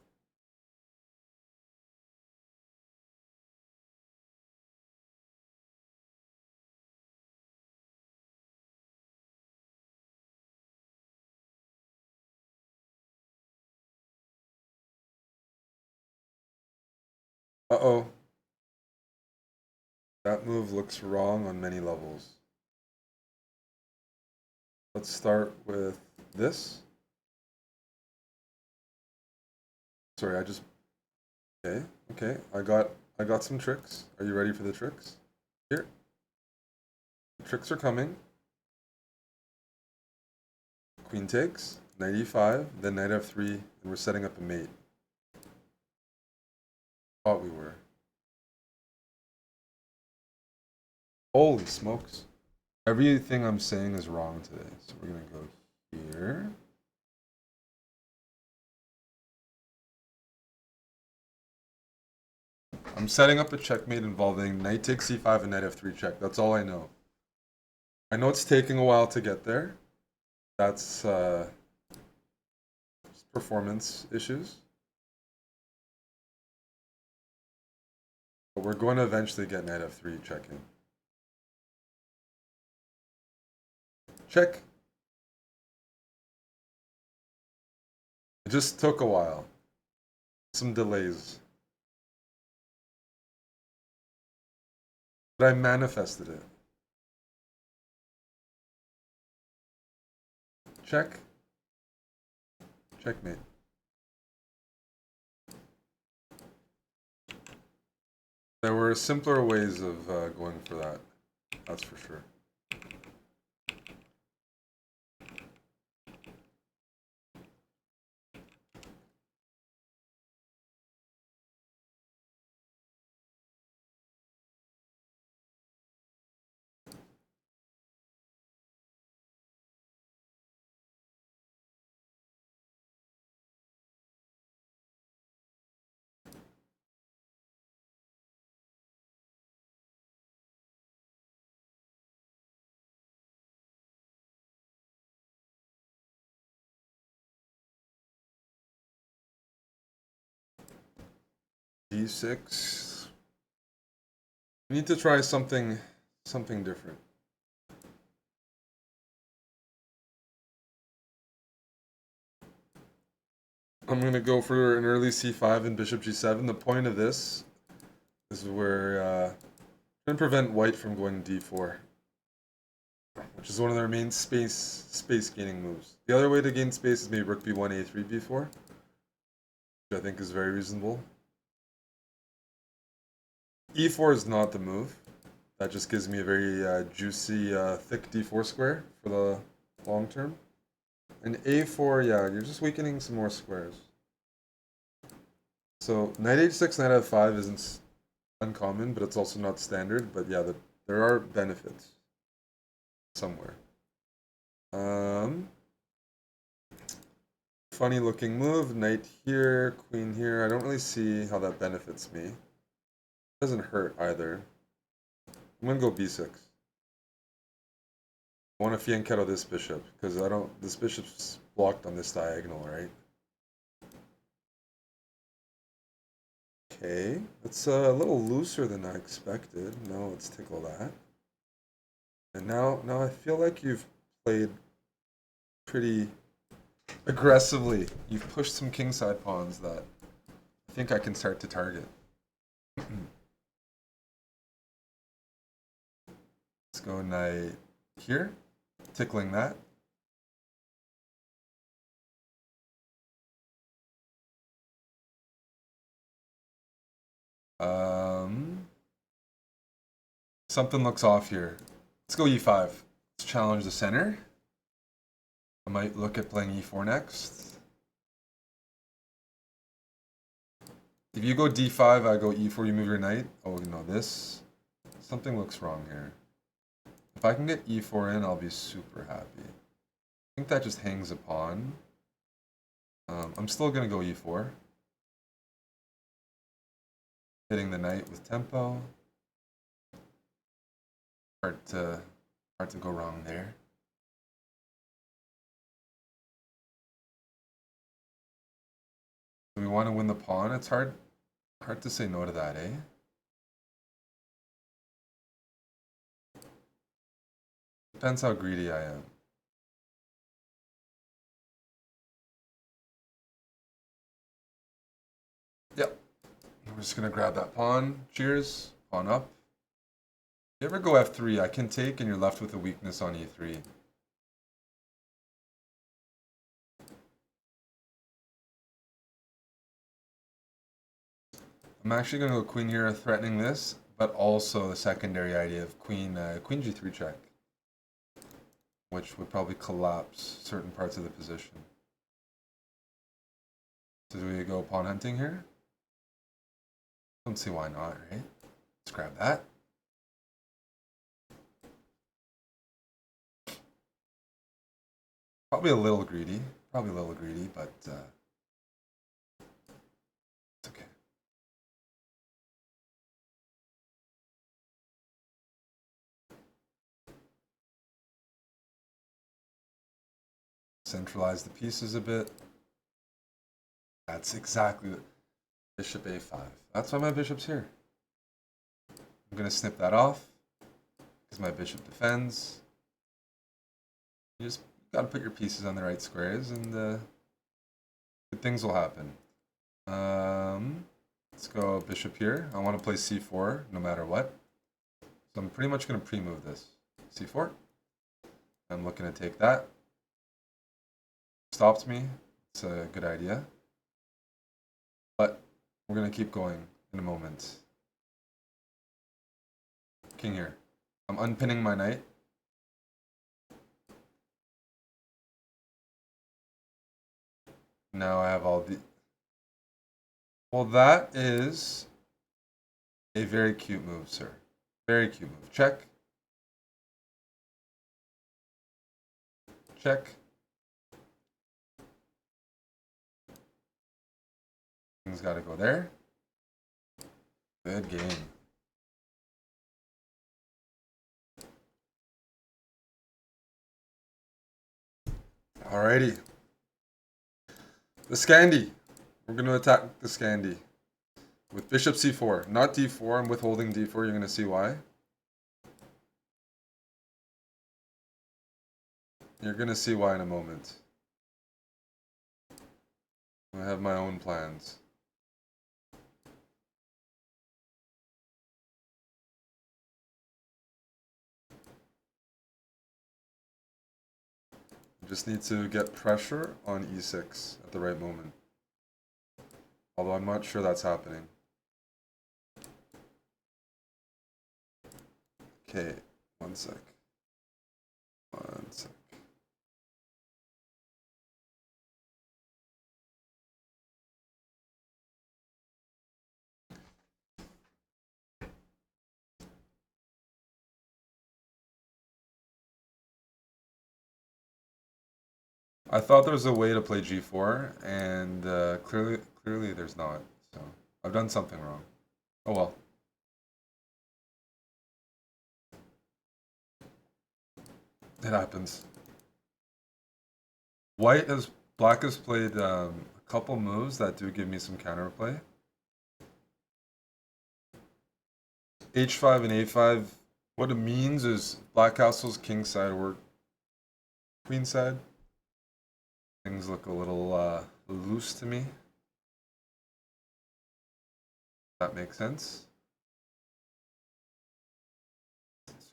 Uh-oh. That move looks wrong on many levels. Let's start with this. Sorry, I just... Okay, okay. I got some tricks. Are you ready for the tricks? Here. The tricks are coming. Queen takes, knight e5, then knight f3, and we're setting up a mate. Thought we were. Holy smokes. Everything I'm saying is wrong today. So we're going to go here. I'm setting up a checkmate involving knight takes c5 and knight f3 check. That's all I know. I know it's taking a while to get there. That's performance issues. But we're going to eventually get knight f3 checking. Check. It just took a while. Some delays. But I manifested it. Check. Checkmate. There were simpler ways of going for that. That's for sure. D6. We need to try something different. I'm going to go for an early c5 and bishop g7. The point of this is we're going to prevent white from going d4, which is one of their main space gaining moves. The other way to gain space is maybe rook b1, a3, b4, which I think is very reasonable. e4 is not the move. That just gives me a very juicy, thick d4 square for the long term. And a4, yeah, you're just weakening some more squares. So knight h6, knight f5 isn't uncommon, but it's also not standard. But yeah, there are benefits somewhere. Funny looking move, knight here, queen here. I don't really see how that benefits me. It doesn't hurt either. I'm gonna go b6. I want to fianchetto this bishop because this bishop's blocked on this diagonal, right? Okay, it's a little looser than I expected. No, let's tickle that. And now I feel like you've played pretty aggressively. You've pushed some kingside pawns that I think I can start to target. Let's go knight here, tickling that. Something looks off here. Let's go e5. Let's challenge the center. I might look at playing e4 next. If you go d5, I go e4, you move your knight. Oh, no, this. Something looks wrong here. If I can get e4 in, I'll be super happy. I think that just hangs a pawn. I'm still going to go e4. Hitting the knight with tempo. Hard to go wrong there. Do we want to win the pawn? It's hard to say no to that, eh? Depends how greedy I am. Yep. We're just gonna grab that pawn. Cheers. Pawn up. You ever go f3, I can take and you're left with a weakness on e3. I'm actually going to go queen here, threatening this, but also the secondary idea of queen g3 check, which would probably collapse certain parts of the position. So do we go pawn hunting here? Don't see why not, right? Let's grab that. Probably a little greedy, but it's okay. Centralize the pieces a bit. That's exactly the bishop a5. That's why my bishop's here. I'm going to snip that off because my bishop defends. You just got to put your pieces on the right squares and good things will happen. Let's go bishop here. I want to play c4 no matter what. So I'm pretty much going to pre-move this. c4. I'm looking to take that. Stopped me. It's a good idea. But we're going to keep going in a moment. King here. I'm unpinning my knight. Now I have all the... Well, that is a very cute move, sir. Very cute move. Check. Check. Things got to go there. Good game. Alrighty. The Scandi. We're going to attack the Scandi. With bishop c4, not d4. I'm withholding d4. You're going to see why. You're going to see why in a moment. I have my own plans. Just need to get pressure on e6 at the right moment. Although I'm not sure that's happening. Okay, one sec. One sec. I thought there was a way to play g4, and clearly there's not. So I've done something wrong. Oh well. It happens. Black has played a couple moves that do give me some counterplay. H5 and A5. What it means is black castle's king side or queen side. Things look a little loose to me. That makes sense.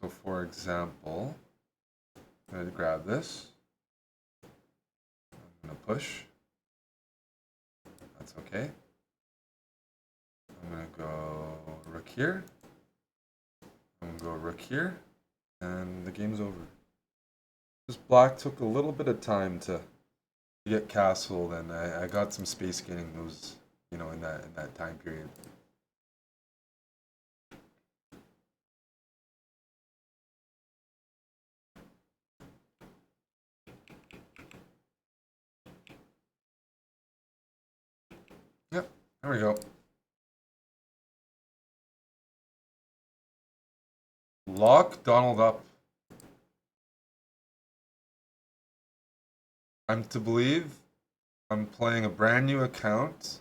So for example, I'm going to grab this. I'm going to push. That's okay. I'm going to go rook here. I'm going to go rook here. And the game's over. Just black took a little bit of time to get castled, and I got some space gaining moves, you know, in that time period. Yep, there we go. Lock Donald up. I'm to believe I'm playing a brand new account,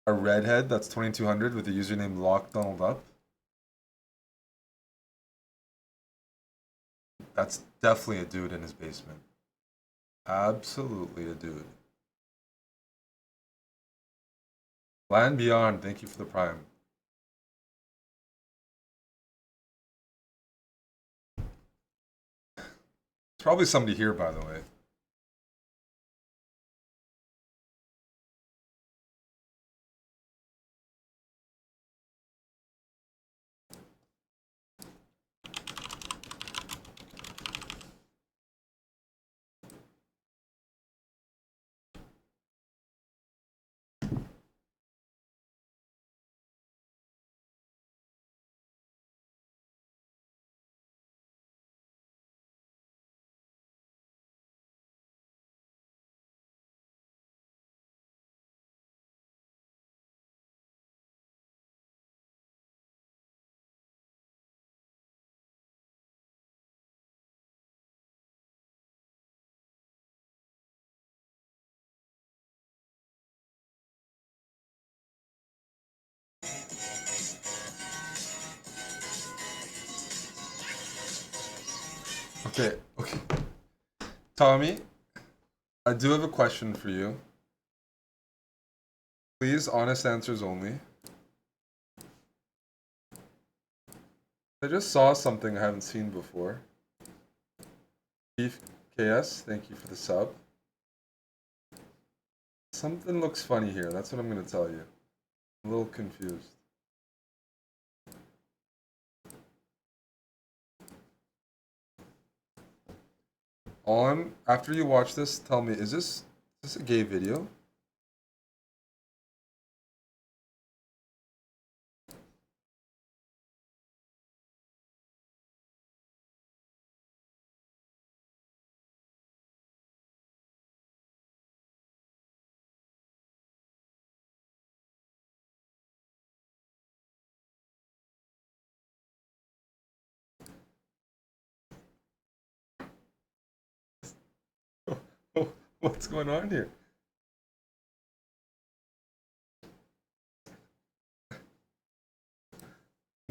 a redhead that's 2200 with the username Lock Donald up. That's definitely a dude in his basement. Absolutely a dude. Land Beyond, thank you for the prime. It's probably somebody here, by the way. Okay. Tommy, I do have a question for you. Please, honest answers only. I just saw something I haven't seen before. Beef KS, thank you for the sub. Something looks funny here. That's what I'm going to tell you. I'm a little confused. After you watch this, tell me, is this a gay video? What's going on here?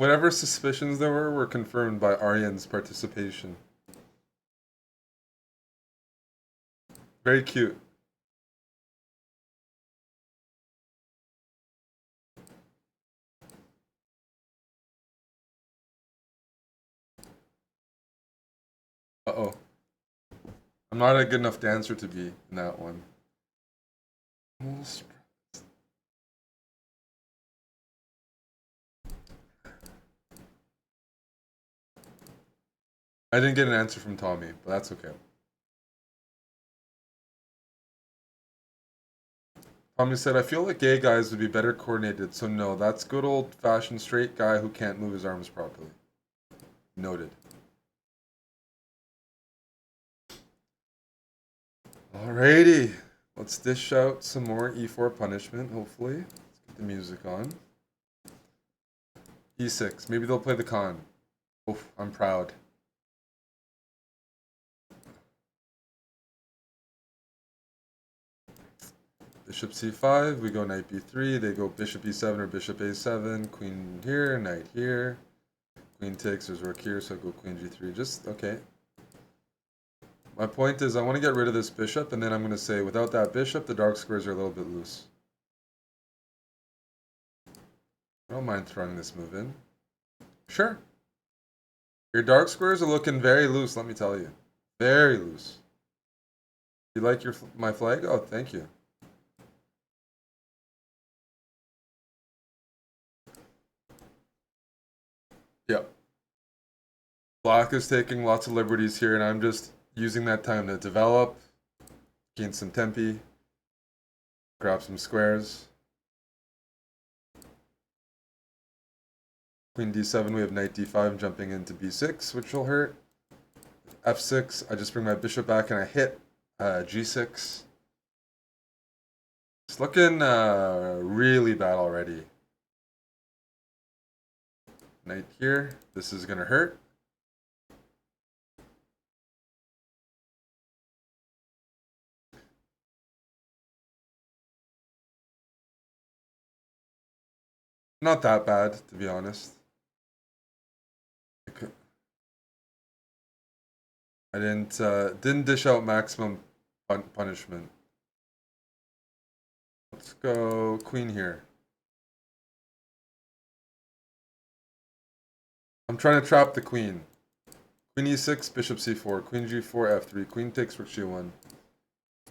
Whatever suspicions there were confirmed by Aryan's participation. Very cute. Uh-oh. I'm not a good enough dancer to be in that one. I didn't get an answer from Tommy, but that's okay. Tommy said, I feel like gay guys would be better coordinated, so no, that's good old-fashioned straight guy who can't move his arms properly. Noted. Alrighty. Let's dish out some more e4 punishment, hopefully. Let's get the music on. e6. Maybe they'll play the con. Oof, I'm proud. Bishop c5, we go knight b3, they go bishop e7 or bishop a7, queen here, knight here. Queen takes, there's rook here, so I go queen g3, just, okay. My point is I want to get rid of this bishop, and then I'm going to say without that bishop, the dark squares are a little bit loose. I don't mind throwing this move in. Sure. Your dark squares are looking very loose, let me tell you. Very loose. You like my flag? Oh, thank you. Yep. Black is taking lots of liberties here, and I'm just using that time to develop, gain some tempi, grab some squares. Queen d7, we have knight d5 jumping into b6, which will hurt. f6, I just bring my bishop back and I hit g6. It's looking really bad already. Knight here, this is gonna hurt. Not that bad, to be honest. I didn't dish out maximum punishment. Let's go queen here. I'm trying to trap the queen. Queen e6, bishop c4, queen g4, f3, queen takes rook g1.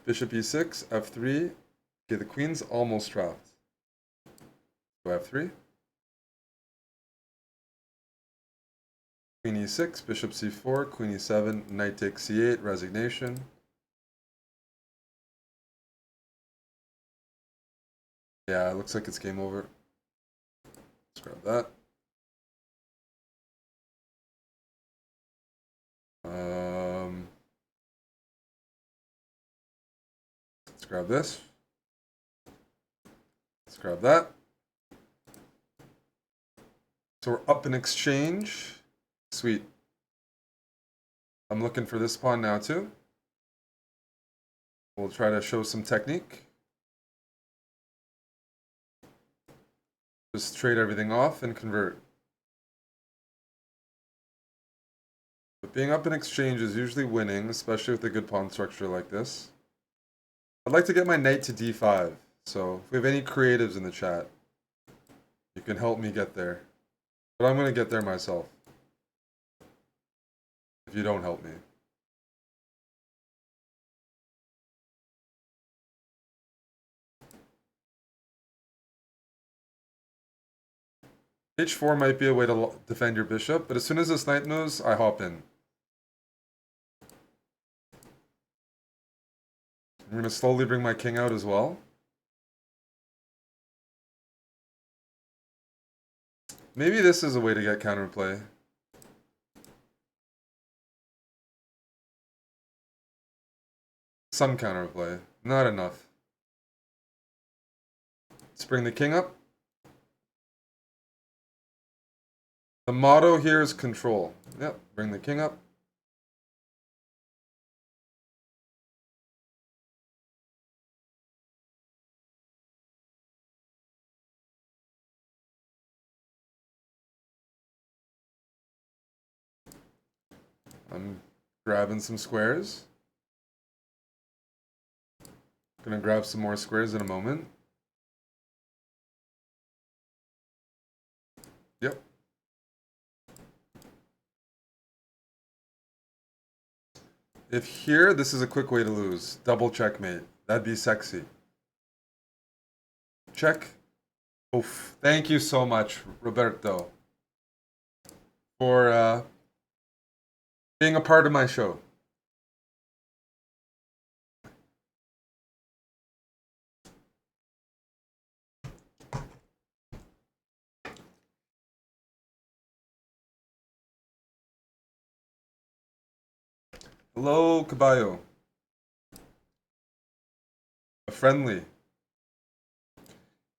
Bishop e6, f3. Okay, the queen's almost trapped. Go f3. Queen e6, bishop c4, queen e7, knight takes c8, resignation. Yeah, it looks like it's game over. Let's grab that. Let's grab this. Let's grab that. So we're up in exchange. Sweet. I'm looking for this pawn now too. We'll try to show some technique. Just trade everything off and convert. But being up in exchange is usually winning, especially with a good pawn structure like this. I'd like to get my knight to d5. So if we have any creatives in the chat, you can help me get there. But I'm going to get there myself. If you don't help me. H4 might be a way to defend your bishop, but as soon as this knight moves, I hop in. I'm going to slowly bring my king out as well. Maybe this is a way to get counterplay. Some counterplay. Not enough. Let's bring the king up. The motto here is control. Yep, bring the king up. I'm grabbing some squares. Gonna grab some more squares in a moment. Yep. If here, this is a quick way to lose. Double checkmate. That'd be sexy. Check. Oof. Thank you so much, Roberto, for being a part of my show. Hello, Caballo. A friendly.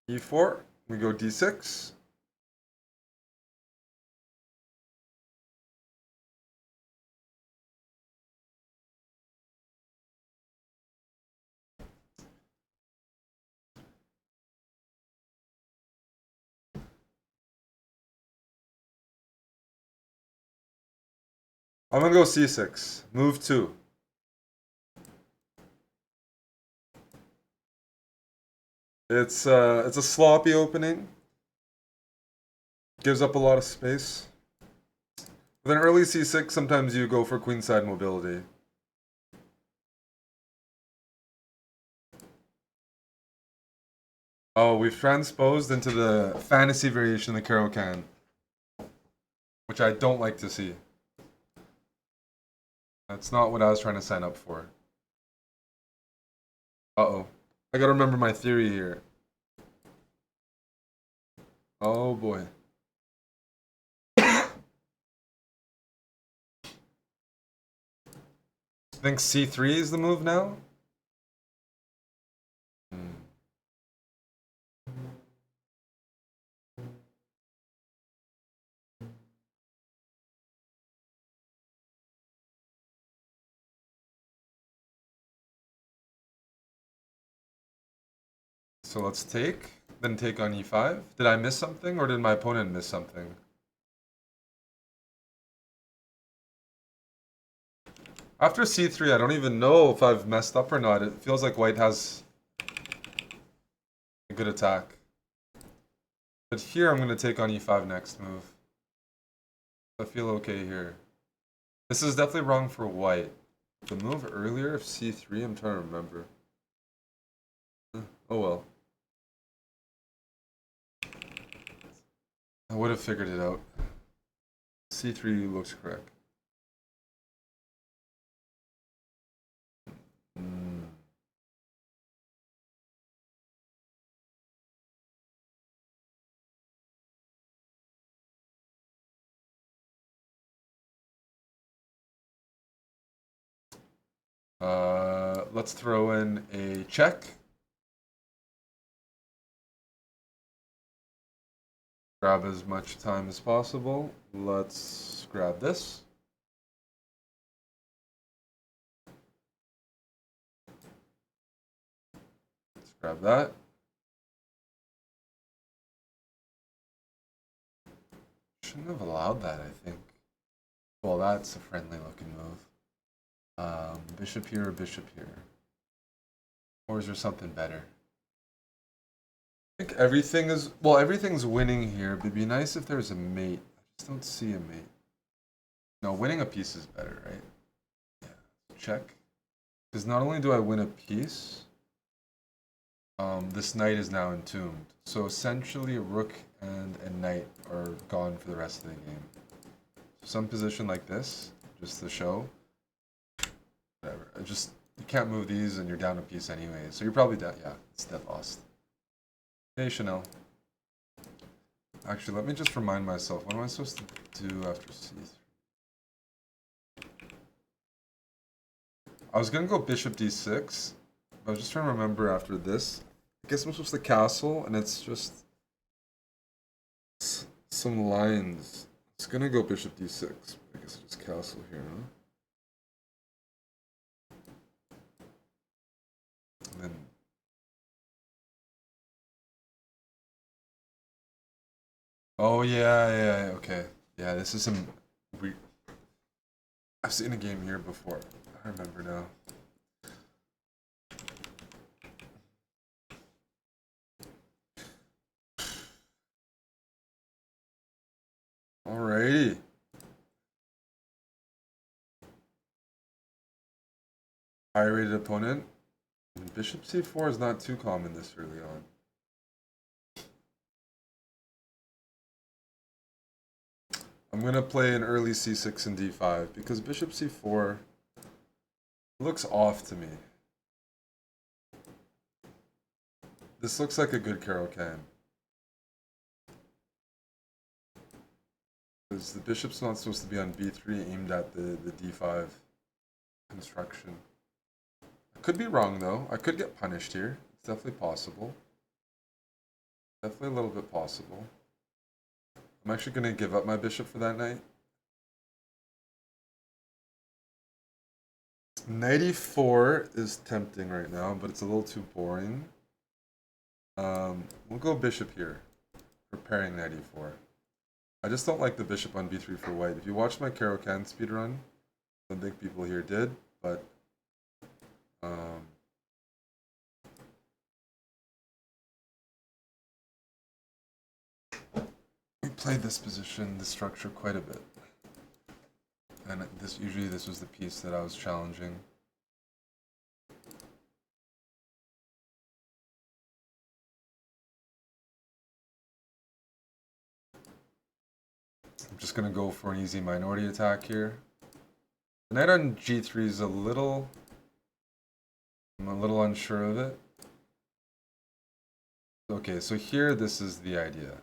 E4. We go D6. I'm gonna go C6. Move 2. It's a sloppy opening. Gives up a lot of space. With an early C6, sometimes you go for queenside mobility. Oh, we've transposed into the fantasy variation of the Caro-Kann, which I don't like to see. That's not what I was trying to sign up for. Uh-oh. I gotta remember my theory here. Oh boy. I think C3 is the move now? Hmm. So let's take, then take on E5. Did I miss something, or did my opponent miss something? After C3, I don't even know if I've messed up or not. It feels like white has a good attack. But here I'm going to take on E5 next move. I feel okay here. This is definitely wrong for white. The move earlier of C3, I'm trying to remember. Oh well. I would have figured it out. C3 looks correct. Mm. Let's throw in a check. Grab as much time as possible. Let's grab this. Let's grab that. Shouldn't have allowed that, I think. Well, that's a friendly looking move. Bishop here or bishop here? Or is there something better? I think everything is, well, everything's winning here, but it'd be nice if there's a mate. I just don't see a mate. No, winning a piece is better, right? Yeah, check. Because not only do I win a piece, this knight is now entombed. So essentially a rook and a knight are gone for the rest of the game. So some position like this, just to show, whatever. You can't move these and you're down a piece anyway. So you're probably dead. Yeah, it's dead lost. Hey, Chanel. Actually, let me just remind myself, what am I supposed to do after C3? I was gonna go bishop d6, but I was just trying to remember after this. I guess I'm supposed to castle, and it's just some lines. It's gonna go bishop d6. I guess I just castle here, huh? And then oh yeah, okay. Yeah, this is some weird. I've seen a game here before. I remember now. Alrighty. High rated opponent. Bishop c4 is not too common this early on. I'm gonna play an early c6 and d5 because bishop c4 looks off to me. This looks like a good Caro-Kann. Because the bishop's not supposed to be on b3 aimed at the d5 construction. I could be wrong though. I could get punished here. It's definitely possible. Definitely a little bit possible. I'm actually going to give up my bishop for that knight. Knight e4 is tempting right now, but it's a little too boring. We'll go bishop here, preparing knight e4. I just don't like the bishop on b3 for white. If you watched my Caro-Kann speedrun, I don't think people here did, but we played this position, this structure quite a bit. And usually this was the piece that I was challenging. I'm just going to go for an easy minority attack here. The knight on g3 is I'm a little unsure of it. Okay, so here this is the idea.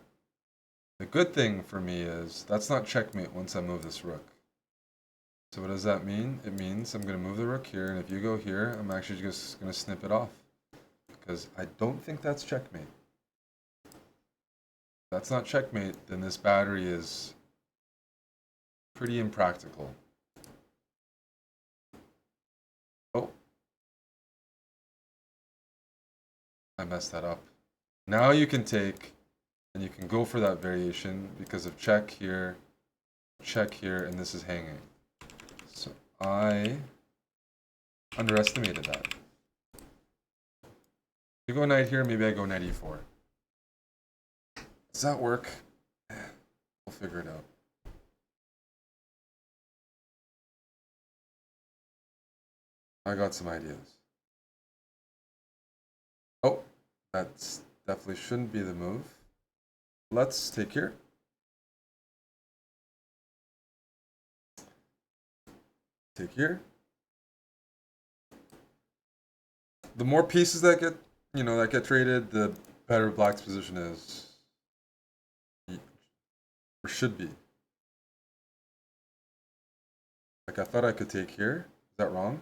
The good thing for me is that's not checkmate once I move this rook. So what does that mean? It means I'm going to move the rook here, and if you go here, I'm actually just going to snip it off. Because I don't think that's checkmate. If that's not checkmate, then this battery is pretty impractical. Oh. I messed that up. Now you can take, and you can go for that variation because of check here, and this is hanging. So I underestimated that. You go knight here, maybe I go knight e4. Does that work? We'll figure it out. I got some ideas. Oh, that's definitely shouldn't be the move. Let's take here. Take here. The more pieces that get, that get traded, the better black's position is. Or should be. Like I thought I could take here. Is that wrong?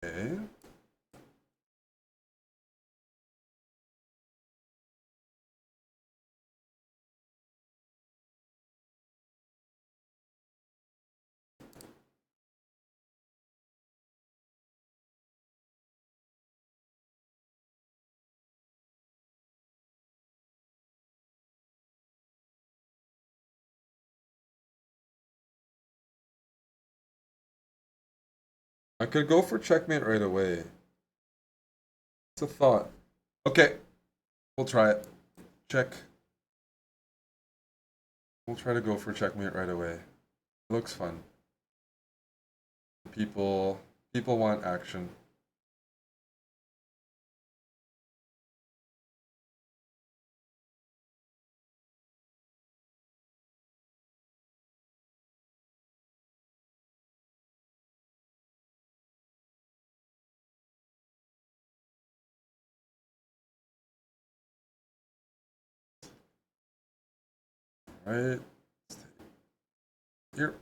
Okay. I could go for checkmate right away. It's a thought. Okay. We'll try it. Check. We'll try to go for checkmate right away. It looks fun. People want action. Right. Here.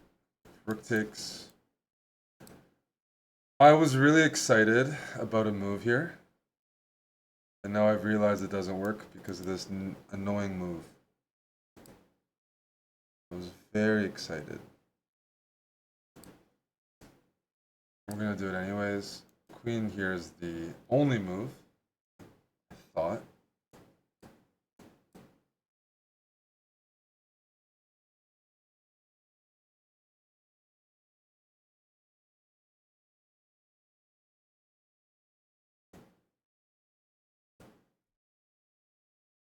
Rook takes. I was really excited about a move here. And now I've realized it doesn't work because of this annoying move. I was very excited. We're gonna do it anyways. Queen here is the only move, I thought.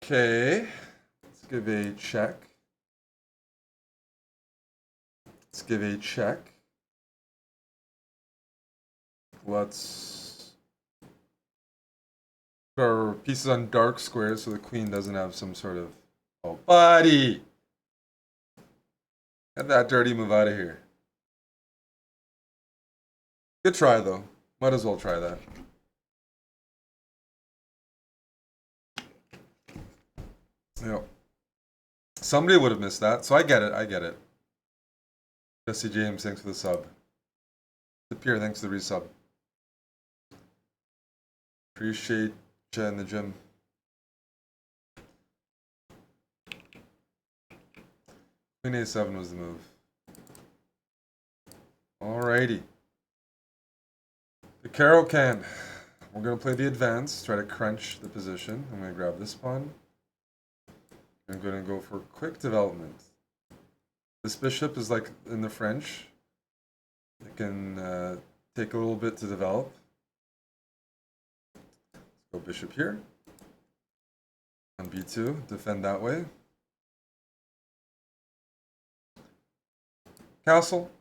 Okay, let's give a check. Let's give a check. Let's put our pieces on dark squares so the queen doesn't have some sort of... Oh, buddy! Get that dirty move out of here. Good try, though. Might as well try that. Yep. Somebody would have missed that, so I get it. I get it. Jesse James, thanks for the sub. The Pierre, thanks for the resub. Appreciate you in the gym. Queen A7 was the move. Alrighty. The Caro-Kann. We're going to play the advance, try to crunch the position. I'm going to grab this pawn. I'm going to go for quick development. This bishop is like in the French. It can take a little bit to develop. Let's go bishop here. On b2, defend that way. Castle.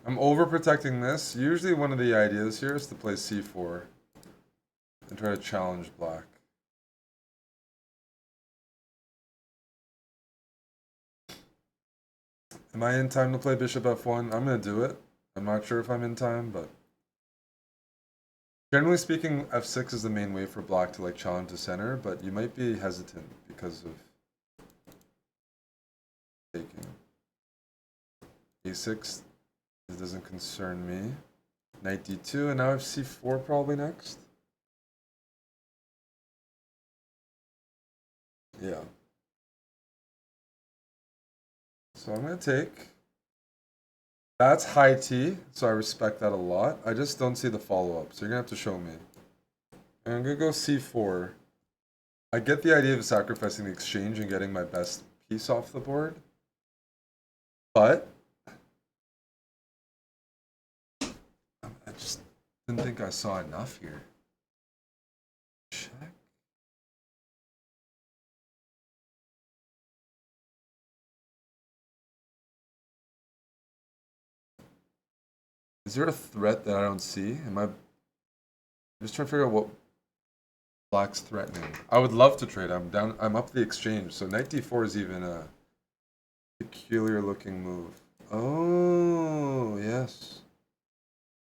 I'm overprotecting this. Usually one of the ideas here is to play c4 and try to challenge black. Am I in time to play bishop f1? I'm going to do it. I'm not sure if I'm in time, but... Generally speaking, f6 is the main way for black to like challenge the center, but you might be hesitant because of taking. a6, this doesn't concern me. Knight d2, and now I have c4 probably next. Yeah. So I'm going to take. That's high T, so I respect that a lot. I just don't see the follow-up, so you're going to have to show me. And I'm going to go c4. I get the idea of sacrificing the exchange and getting my best piece off the board. But I just didn't think I saw enough here. Check. Is there a threat that I don't see? I'm just trying to figure out what black's threatening. I would love to trade. I'm up the exchange, so knight d4 is even a peculiar looking move. Oh, yes.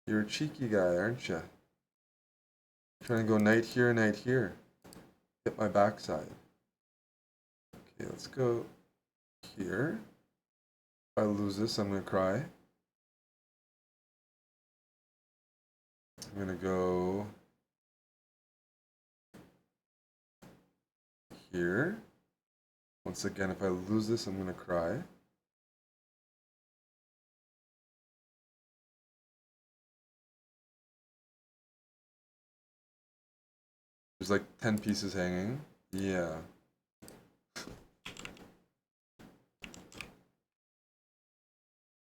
You're a cheeky guy, aren't you? Trying to go knight here, hit my backside. Okay, let's go here. If I lose this, I'm gonna cry. I'm gonna go here. Once again, if I lose this, I'm gonna cry. There's like 10 pieces hanging. Yeah.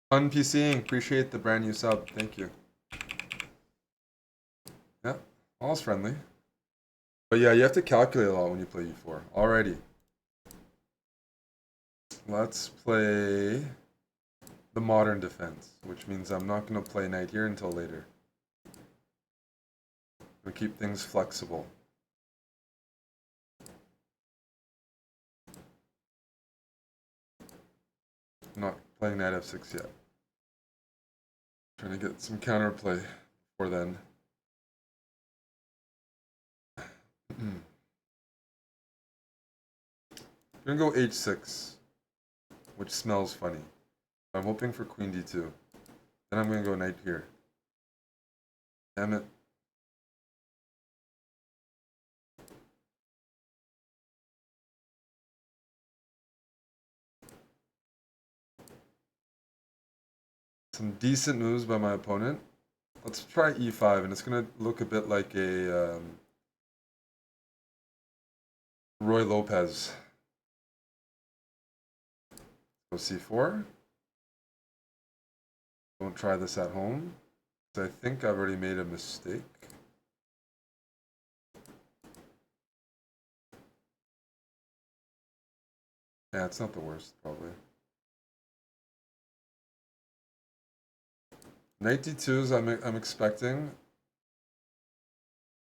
Fun PCing. Appreciate the brand new sub. Thank you. Yeah, all's friendly. But yeah, you have to calculate a lot when you play e4. Alrighty. Let's play the modern defense, which means I'm not going to play knight here until later. We'll keep things flexible. I'm not playing knight f6 yet. Trying to get some counterplay before then. I'm gonna go h6, which smells funny. I'm hoping for queen d2. Then I'm gonna go knight here. Damn it. Some decent moves by my opponent. Let's try e5, and it's gonna look a bit like a Roy Lopez. Go c4. Don't try this at home. I think I've already made a mistake. Yeah, it's not the worst, probably. Knight d2s I'm expecting.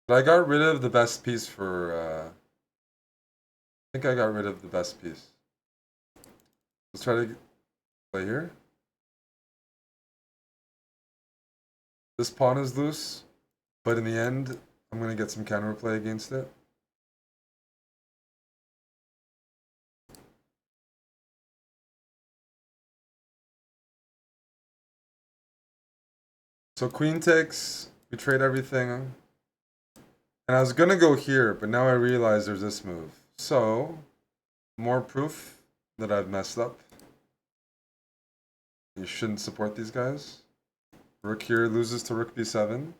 But I got rid of the best piece for, I think I got rid of the best piece. Let's try to play here. This pawn is loose, but in the end, I'm going to get some counterplay against it. So queen takes, we trade everything. And I was going to go here, but now I realize there's this move. So, more proof that I've messed up. You shouldn't support these guys. Rook here loses to rook b7.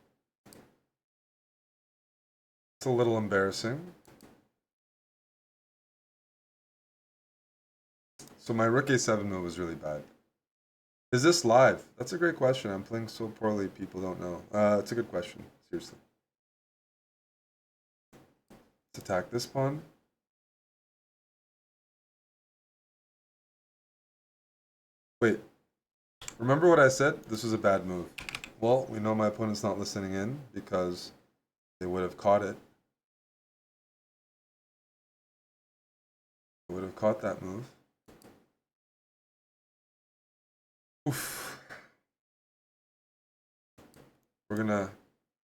It's a little embarrassing. So my rook a7 move was really bad. Is this live? That's a great question. I'm playing so poorly, people don't know. It's a good question, seriously. Let's attack this pawn. Wait, remember what I said? This was a bad move. Well, we know my opponent's not listening in because they would have caught it. They would have caught that move. Oof. We're gonna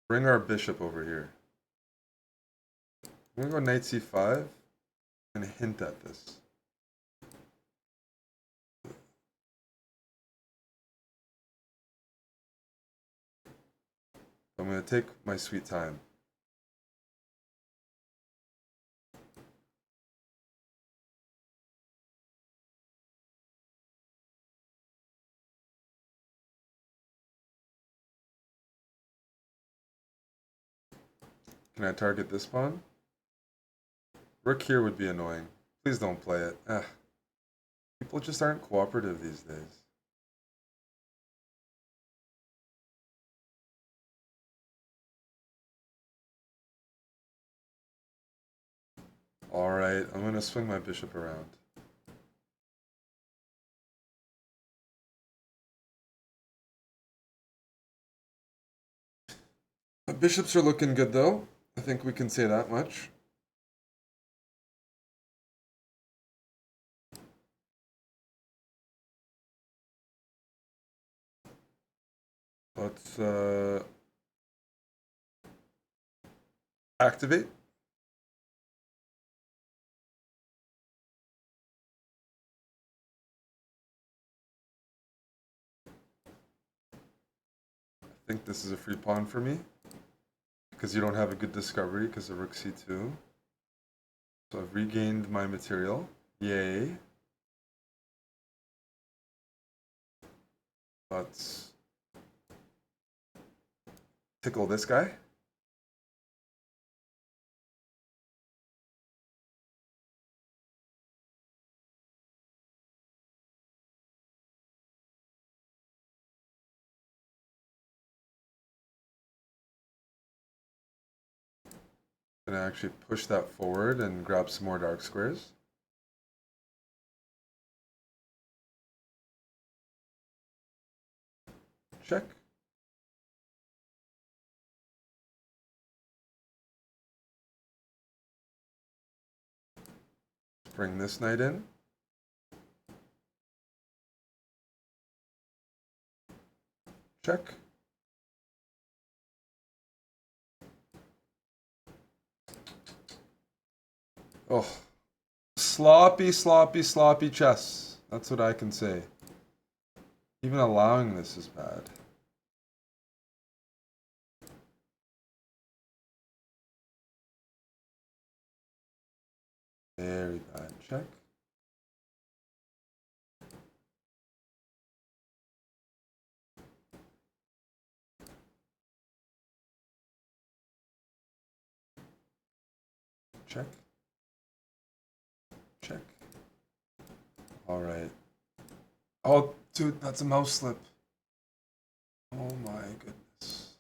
bring our bishop over here. I'm gonna go knight c5 and hint at this. I'm gonna take my sweet time. Can I target this pawn? Rook here would be annoying. Please don't play it. Ugh. People just aren't cooperative these days. Alright, I'm gonna swing my bishop around. The bishops are looking good though. I think we can say that much. Let's activate. I think this is a free pawn for me because you don't have a good discovery because of rook c2. So I've regained my material. Yay. Let's tickle this guy. Gonna actually push that forward and grab some more dark squares. Check. Let's bring this knight in. Check. Oh, sloppy, sloppy, sloppy chess. That's what I can say. Even allowing this is bad. Very bad. Check. Check. Check. All right. Oh, dude, that's a mouse slip. Oh my goodness.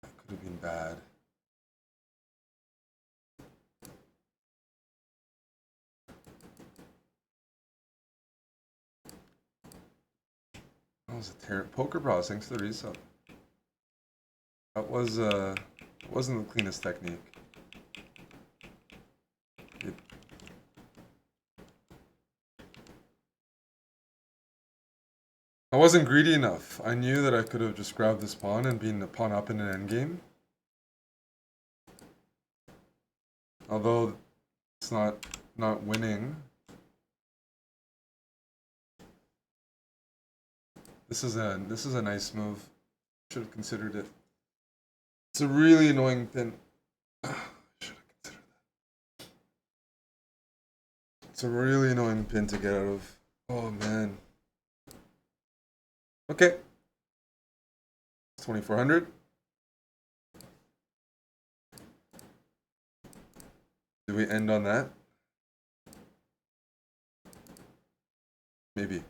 That could have been bad. That was a terrible poker bros. Thanks for the resub. That was wasn't the cleanest technique. I wasn't greedy enough. I knew that I could have just grabbed this pawn and been a pawn up in an endgame. Although it's not winning. This is a nice move. Should have considered it. It's a really annoying pin. Should have considered that. It's a really annoying pin to get out of. Oh man. Okay. 2400. Do we end on that? Maybe. Maybe.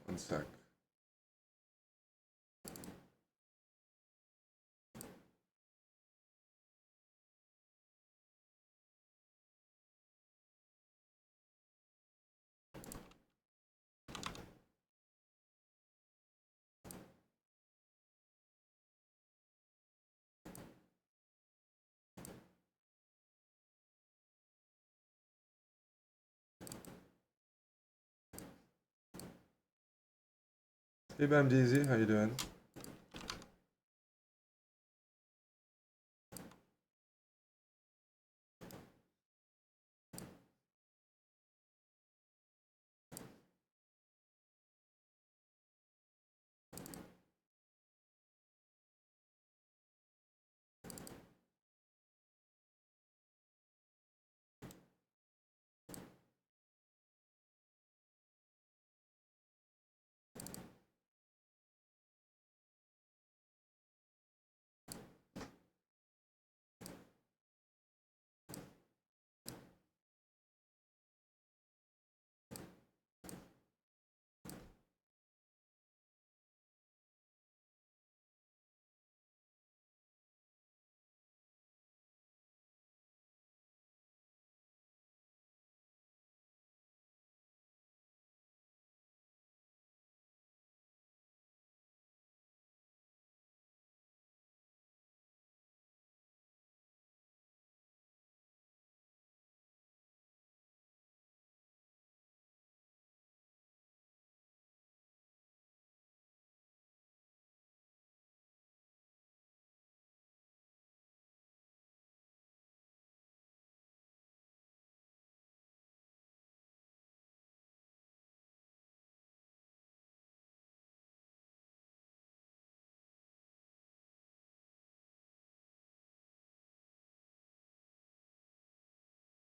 1 sec. Hey Bam DZ, how you doing?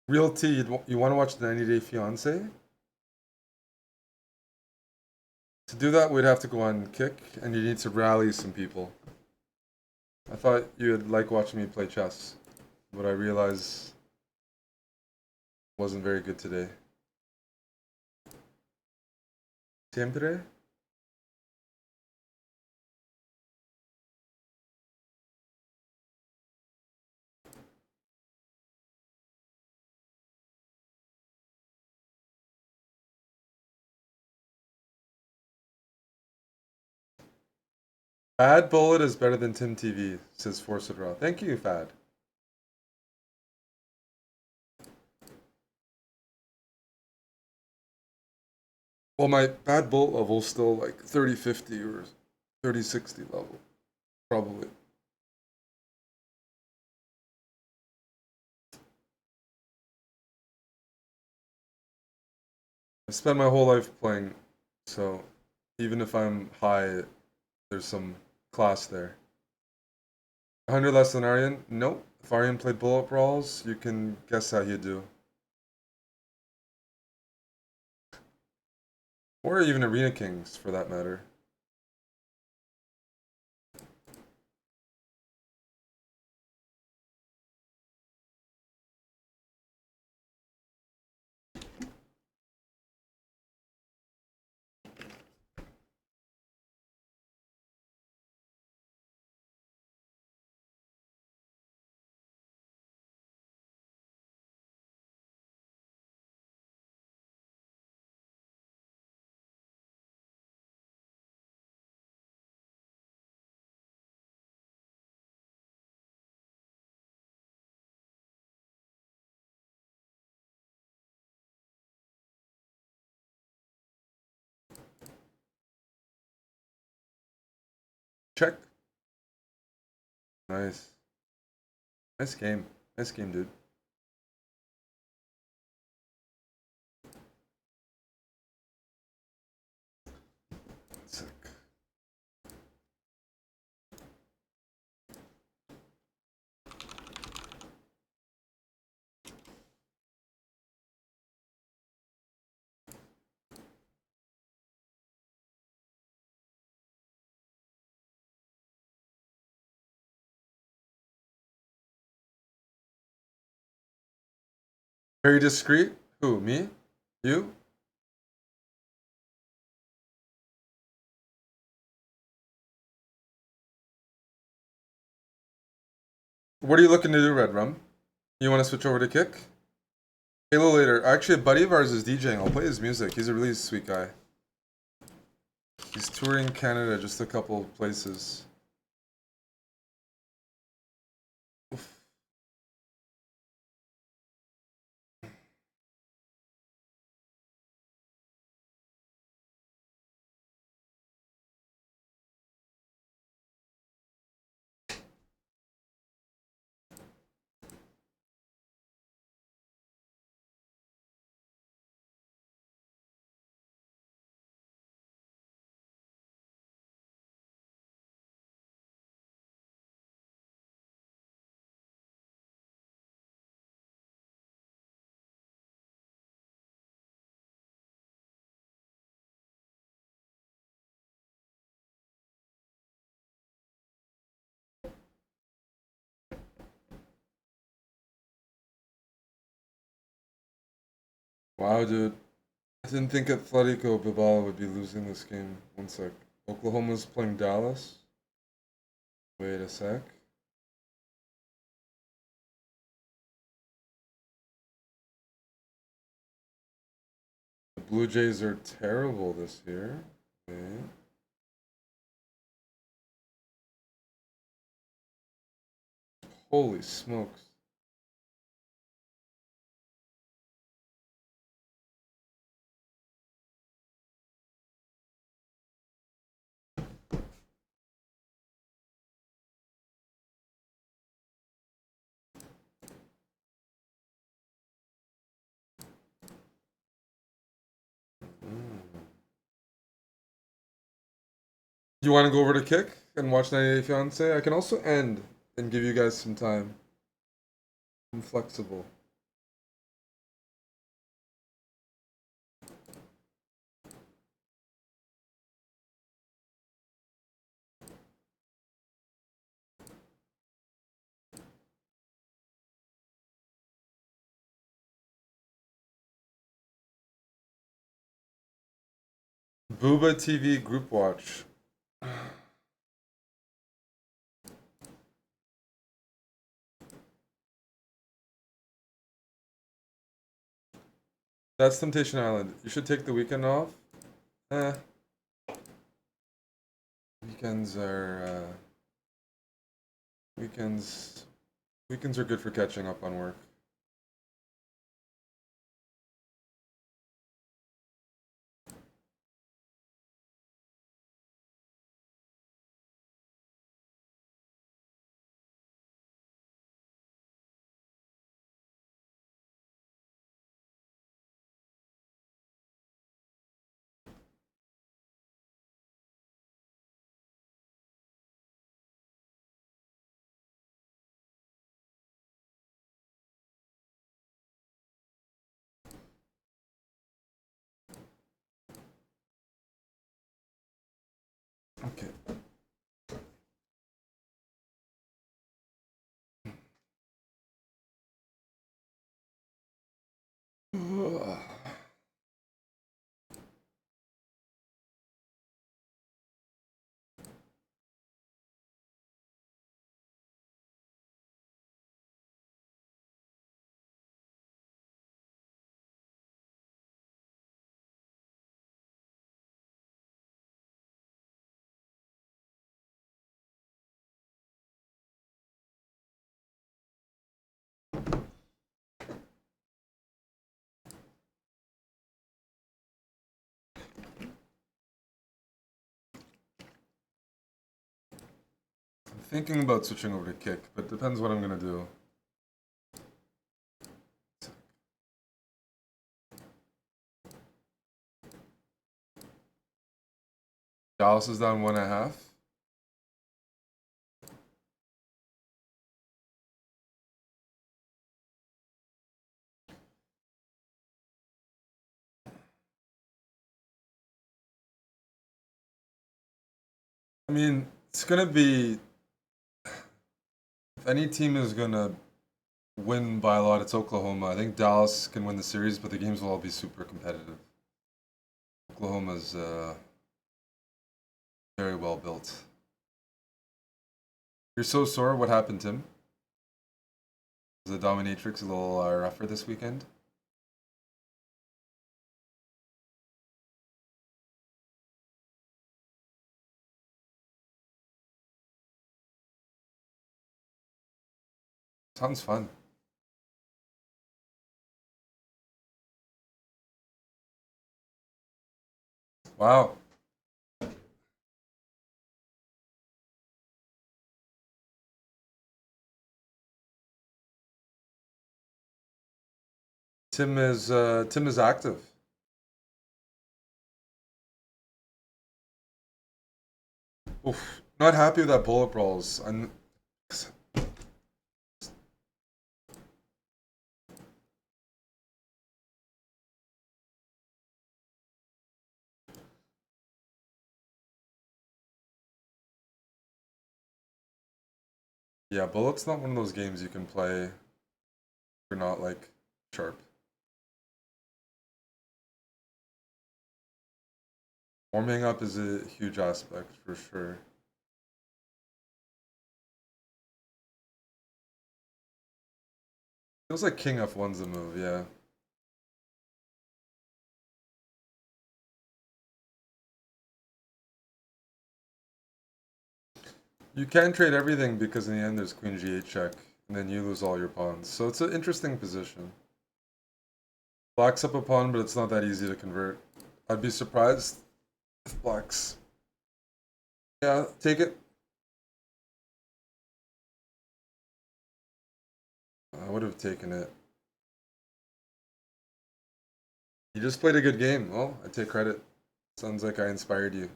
Real T, you want to watch the 90 Day Fiancé? To do that, we'd have to go on Kick, and you need to rally some people. I thought you'd like watching me play chess, but I realized wasn't very good today. Siempre? Fad Bullet is better than Tim TV, says Force It Raw. Thank you, Fad. Well, my Bad Bullet level is still like 3050 or 3060 level, probably. I spent my whole life playing So even if I'm high, there's some class there. 100 less than Aryan? Nope. If Aryan played bullet brawls, you can guess how he'd do. Or even Arena Kings, for that matter. Check. Nice. Nice game. Nice game, dude. Sick. Very discreet? Who, me? You? What are you looking to do, Red Rum? You want to switch over to Kick? Halo later. Actually, a buddy of ours is DJing. I'll play his music. He's a really sweet guy. He's touring Canada, just a couple places. Oof. Wow, dude. I didn't think Atletico Bilbao would be losing this game. One sec. Oklahoma's playing Dallas. Wait a sec. The Blue Jays are terrible this year. Okay. Holy smokes. Mm. You want to go over to Kick and watch 90 Day Fiance? I can also end and give you guys some time. I'm flexible. Booba TV Group Watch. That's Temptation Island. You should take the weekend off. Eh. Weekends are weekends are good for catching up on work. Okay. I'm thinking about switching over to kick, but depends what I'm gonna do. Dallas is down 1.5. I mean, it's gonna be, if any team is gonna win by a lot, it's Oklahoma. I think Dallas can win the series, but the games will all be super competitive. Oklahoma's very well built. You're so sore. What happened, Tim? Was the dominatrix a little rougher this weekend? Sounds fun. Wow. Tim is active. Oof. Not happy with that bullet brawls. Yeah, bullet's not one of those games you can play if you're not like sharp. Warming up is a huge aspect for sure. Feels like King F1's the move, yeah. You can trade everything because in the end there's Queen G8 check, and then you lose all your pawns. So it's an interesting position. Black's up a pawn, but it's not that easy to convert. I'd be surprised if Black's... Yeah, take it. I would have taken it. You just played a good game. Well, I take credit. Sounds like I inspired you.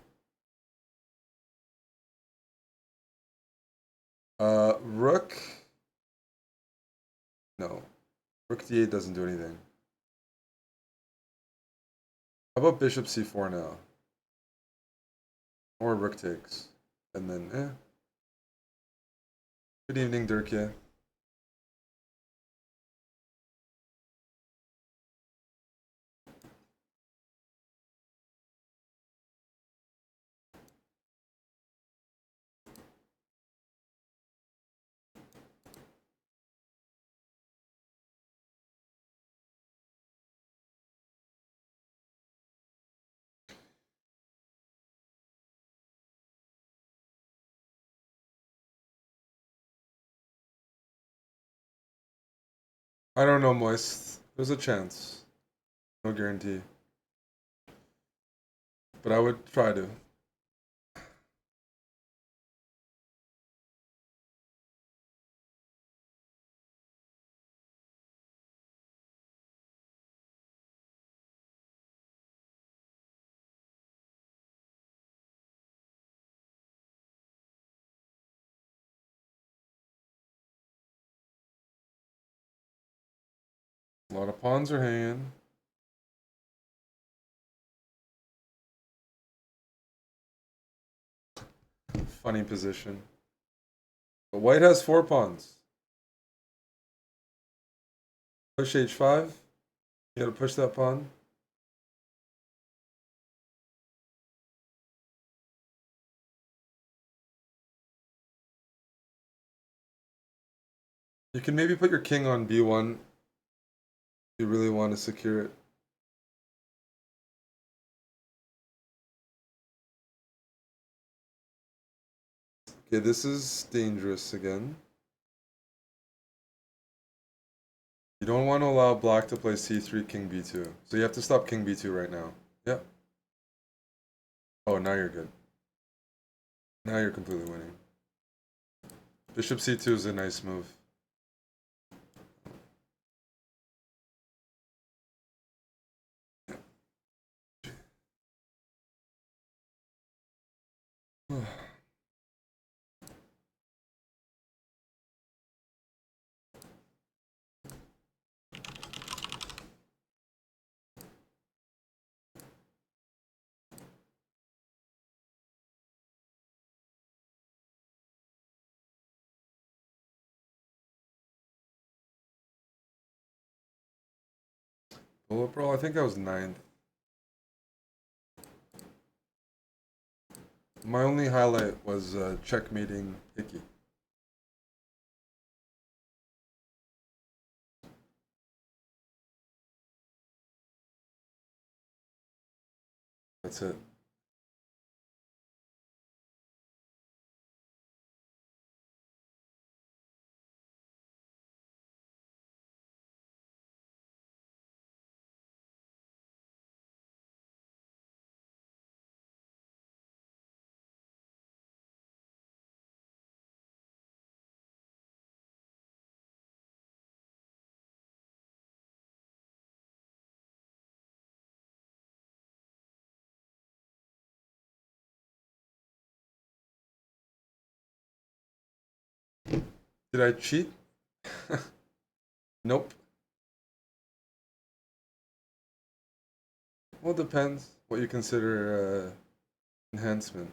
Rook. No. Rook D8 doesn't do anything. How about Bishop C4 now? Or Rook takes. And then, eh. Good evening, Dirkia. I don't know, Moist. There's a chance. No guarantee. But I would try to. A lot of pawns are hanging. funny position. But white has 4 pawns. Push h5. You gotta push that pawn. You can maybe put your king on b1 if you really want to secure it. Okay, this is dangerous again. You don't want to allow black to play c3, king b2. So you have to stop king b2 right now. Yep. Oh, now you're good. Now you're completely winning. Bishop c2 is a nice move. Well, bro, I think I was 9th. My only highlight was checkmating Icky. That's it. Did I cheat? Nope. Well, it depends what you consider enhancement.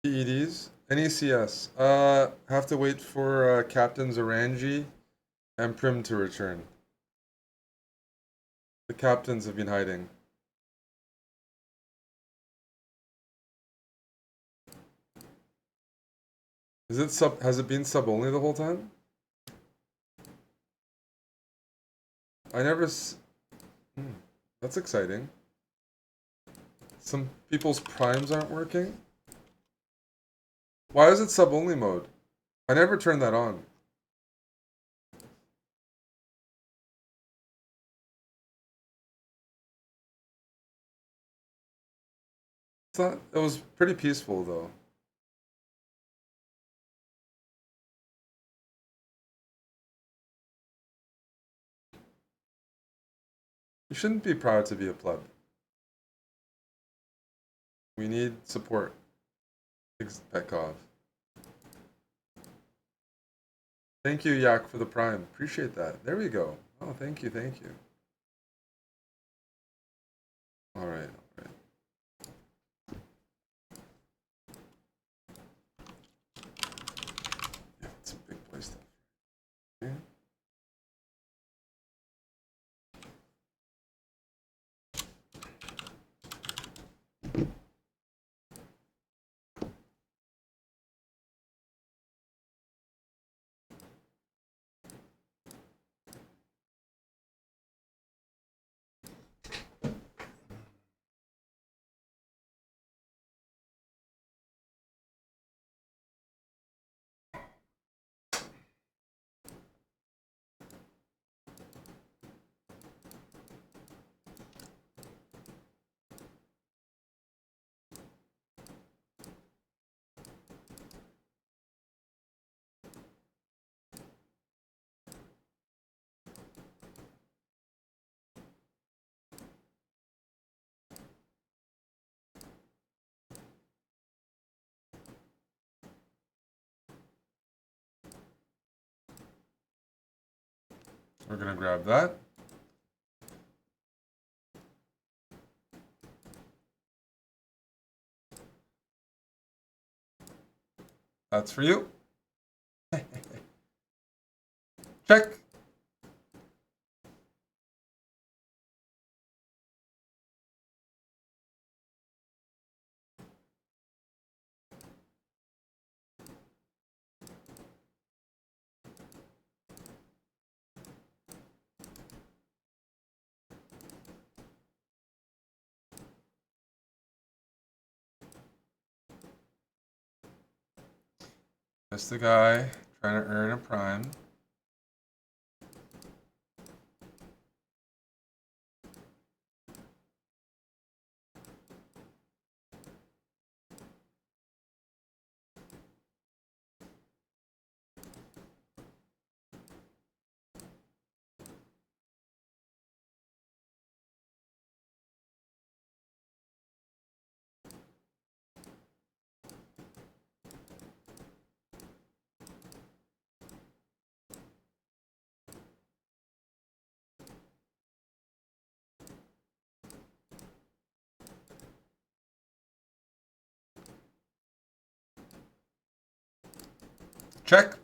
PEDs? NECS. Have to wait for Captains Orangi and Prim to return. The captains have been hiding. Is it sub? Has it been sub only the whole time? I never. That's exciting. Some people's primes aren't working. Why is it sub only mode? I never turned that on. It's not. It was pretty peaceful though. You shouldn't be proud to be a pleb. We need support. Petkov. Thank you, Yak, for the prime. Appreciate that. There we go. Oh, thank you, thank you. All right, all right. Yeah, it's a big play stuff. Okay. We're gonna grab that. That's for you. Check. Just the guy trying to earn a prime. Check.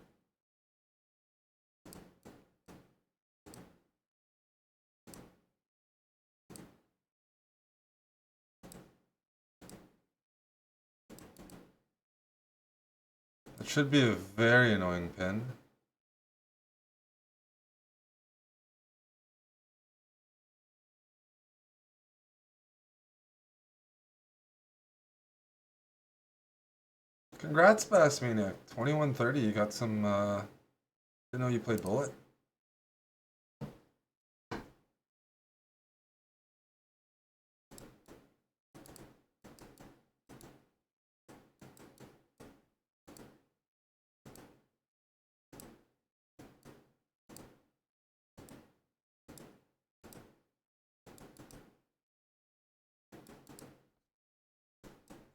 It should be a very annoying pin. Congrats, Bassmaniac. 2130. You got some. Didn't know you played Bullet.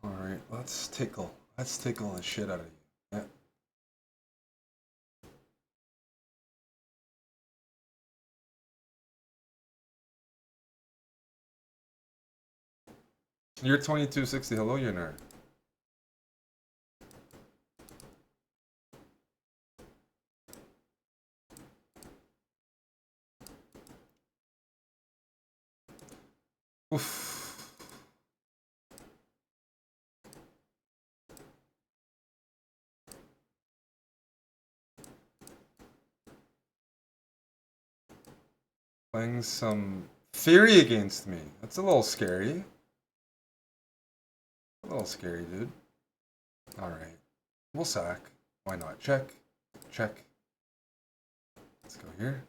All right, let's tickle. Let's tickle the shit out of you. Yeah. You're 2260. Hello, you nerd. Oof. Playing some theory against me. That's a little scary. A little scary, dude. Alright. We'll sack. Why not? Check. Check. Let's go here.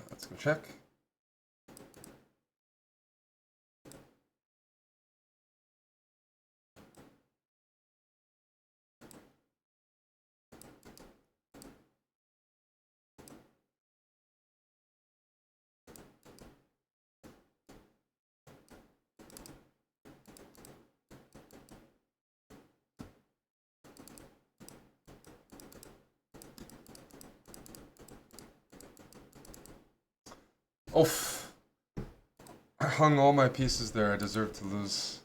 Let's go check. Oof. I hung all my pieces there. I deserve to lose.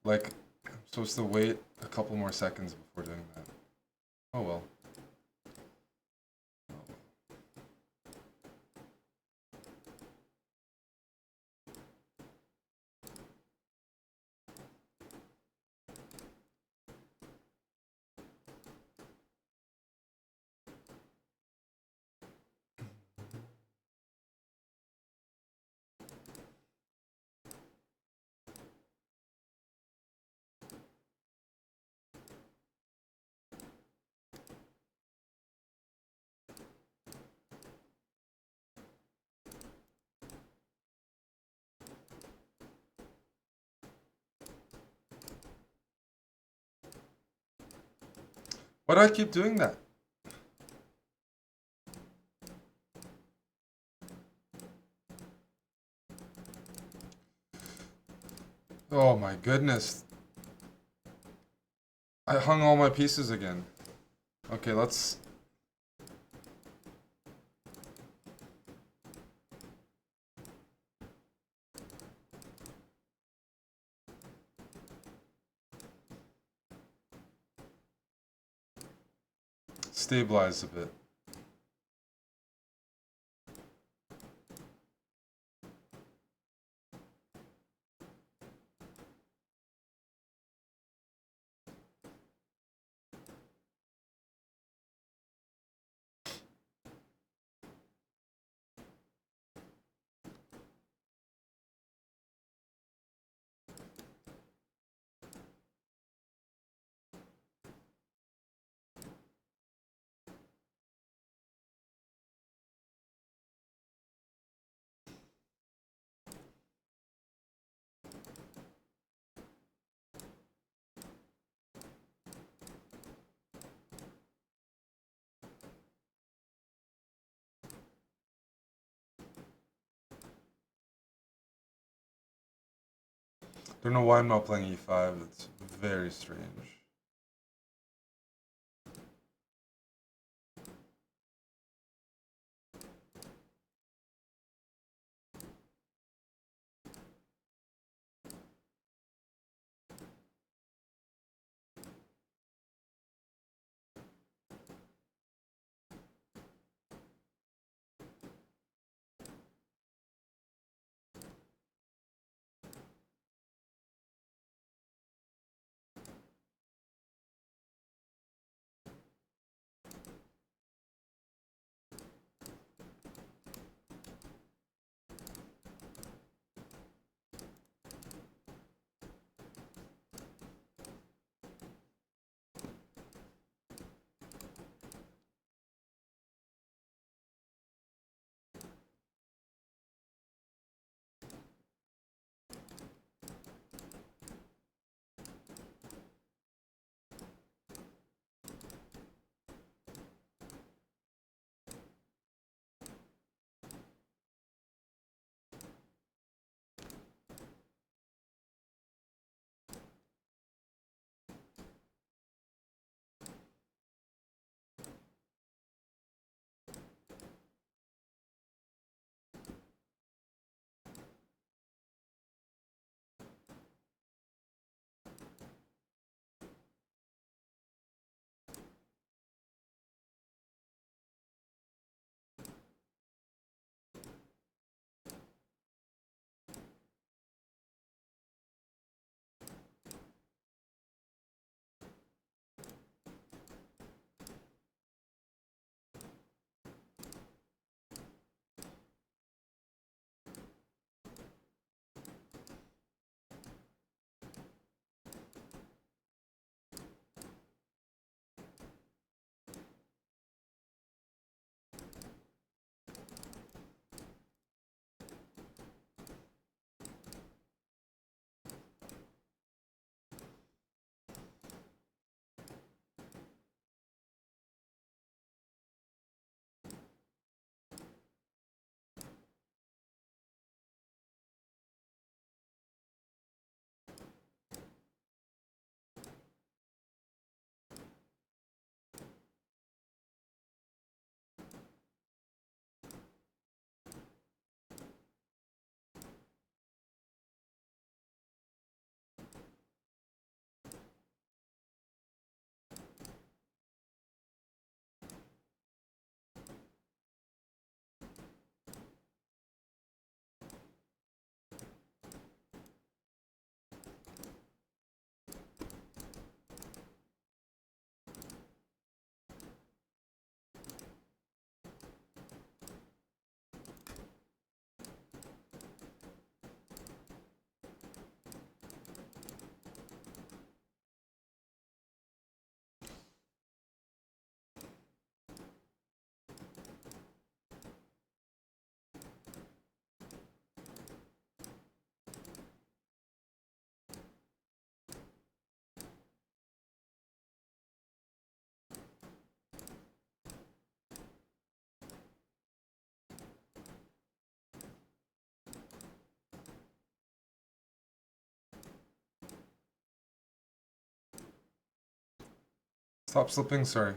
Like, I'm supposed to wait a couple more seconds before doing that. Oh well. Why do I keep doing that? Oh my goodness. I hung all my pieces again. Okay, let's stabilize a bit. Don't know why I'm not playing e5. It's very strange. Stop slipping, sorry.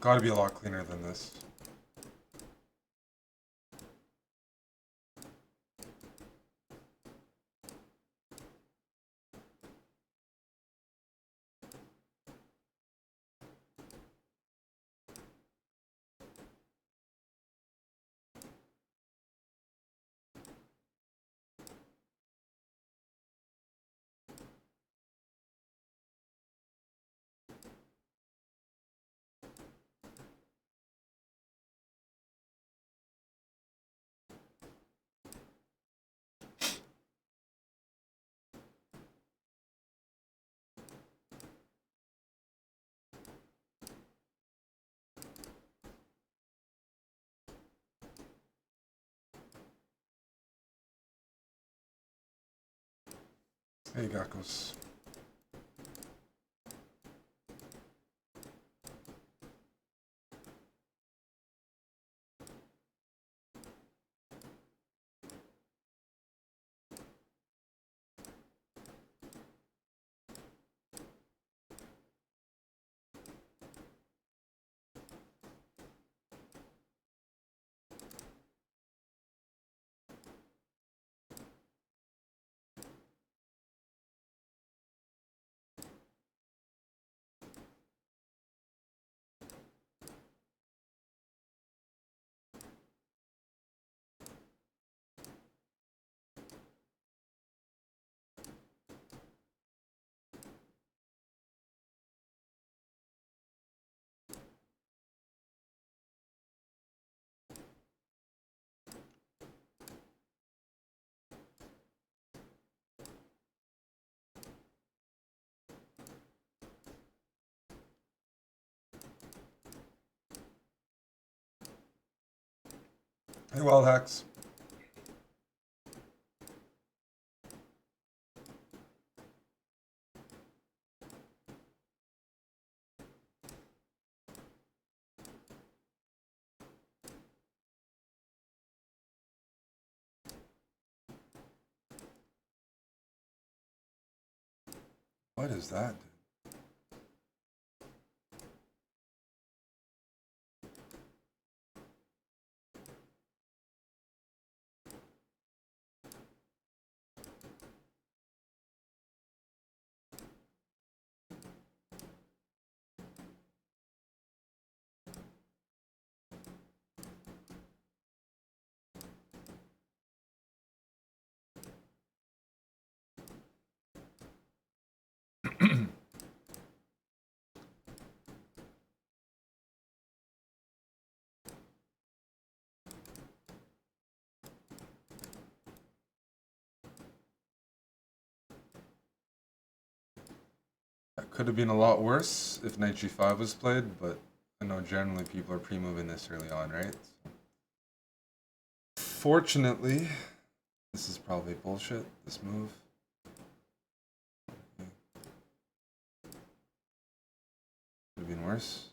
Gotta be a lot cleaner than this. Hey, Gakkos. Hey, Wild Hacks. What is that, dude? That could have been a lot worse if knight g5 was played, but I know generally people are pre-moving this early on, right? Fortunately, this is probably bullshit, this move. Could have been worse.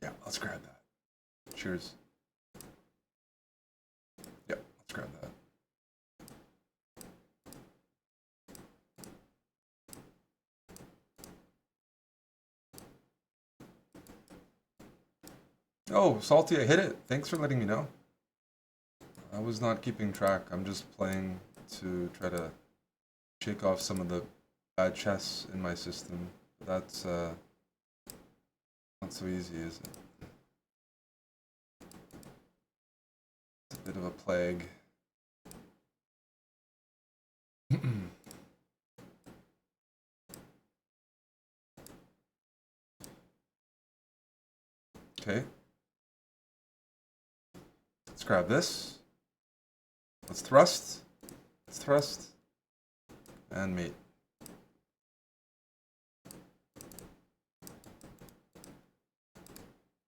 Yeah, let's grab that. Cheers. Yeah, let's grab that. Oh, Salty, I hit it. Thanks for letting me know. I was not keeping track. I'm just playing to try to shake off some of the bad chess in my system. That's not so easy, is it? It's a bit of a plague. Okay. Let's grab this. Let's thrust. Let's thrust. And mate.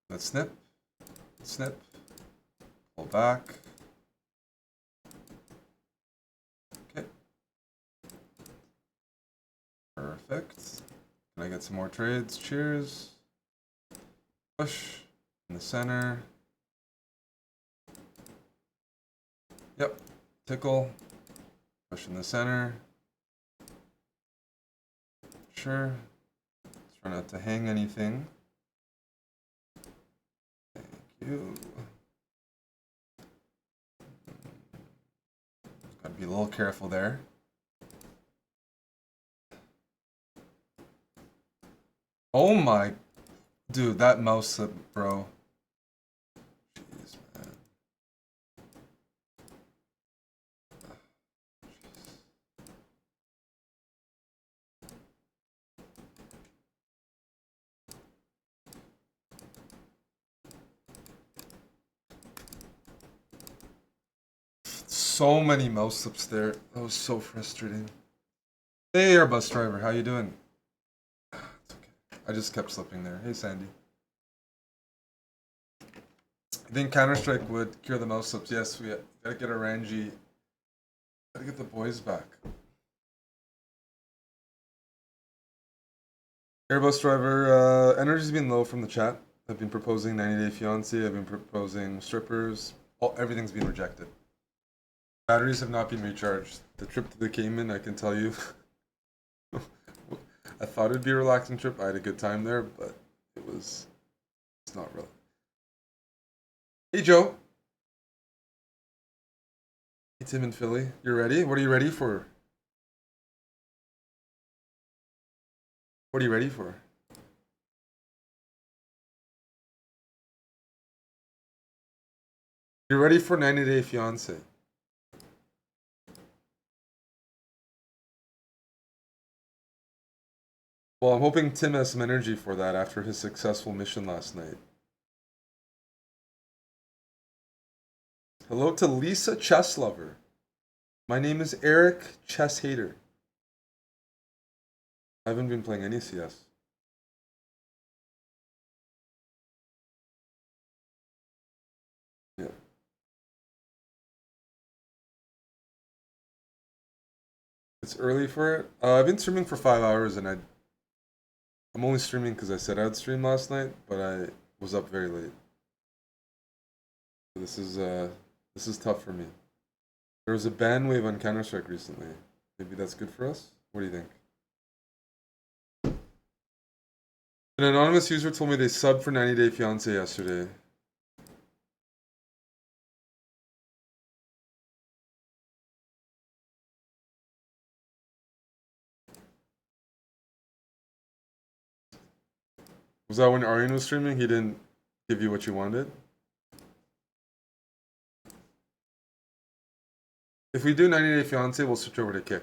Let's snip. Snip. Pull back. Okay. Perfect. Can I get some more trades? Cheers. Push in the center. Yep. Tickle. Push in the center. Sure. Try not to hang anything. Thank you. Gotta be a little careful there. Oh my, dude, that mouse slip, bro. Jeez, man. So many mouse slips there. That was so frustrating. Hey, our bus driver, how you doing? It's okay. I just kept slipping there. Hey, Sandy. I think Counter-Strike would cure the mouse slips. Yes, we gotta get a Ranji. Gotta get the boys back. Airbus driver, energy's been low from the chat. I've been proposing 90 Day Fiancé. I've been proposing strippers. Everything's been rejected. Batteries have not been recharged. The trip to the Cayman, I can tell you. I thought it'd be a relaxing trip. I had a good time there, but it's not real. Hey, Joe. Hey, Tim in Philly. You ready? What are you ready for? What are you ready for? You're ready for 90 Day Fiancé. Well, I'm hoping Tim has some energy for that after his successful mission last night. Hello to Lisa Chess Lover. My name is Eric Chess Hater. I haven't been playing any CS. Yeah. It's early for it. I've been streaming for 5 hours and I'm only streaming because I said I'd stream last night, but I was up very late. So this is tough for me. There was a ban wave on Counter-Strike recently. Maybe that's good for us? What do you think? An anonymous user told me they subbed for 90 Day Fiancé yesterday. Was that when Aryan was streaming? He didn't give you what you wanted? If we do 90 Day Fiancé, we'll switch over to Kick.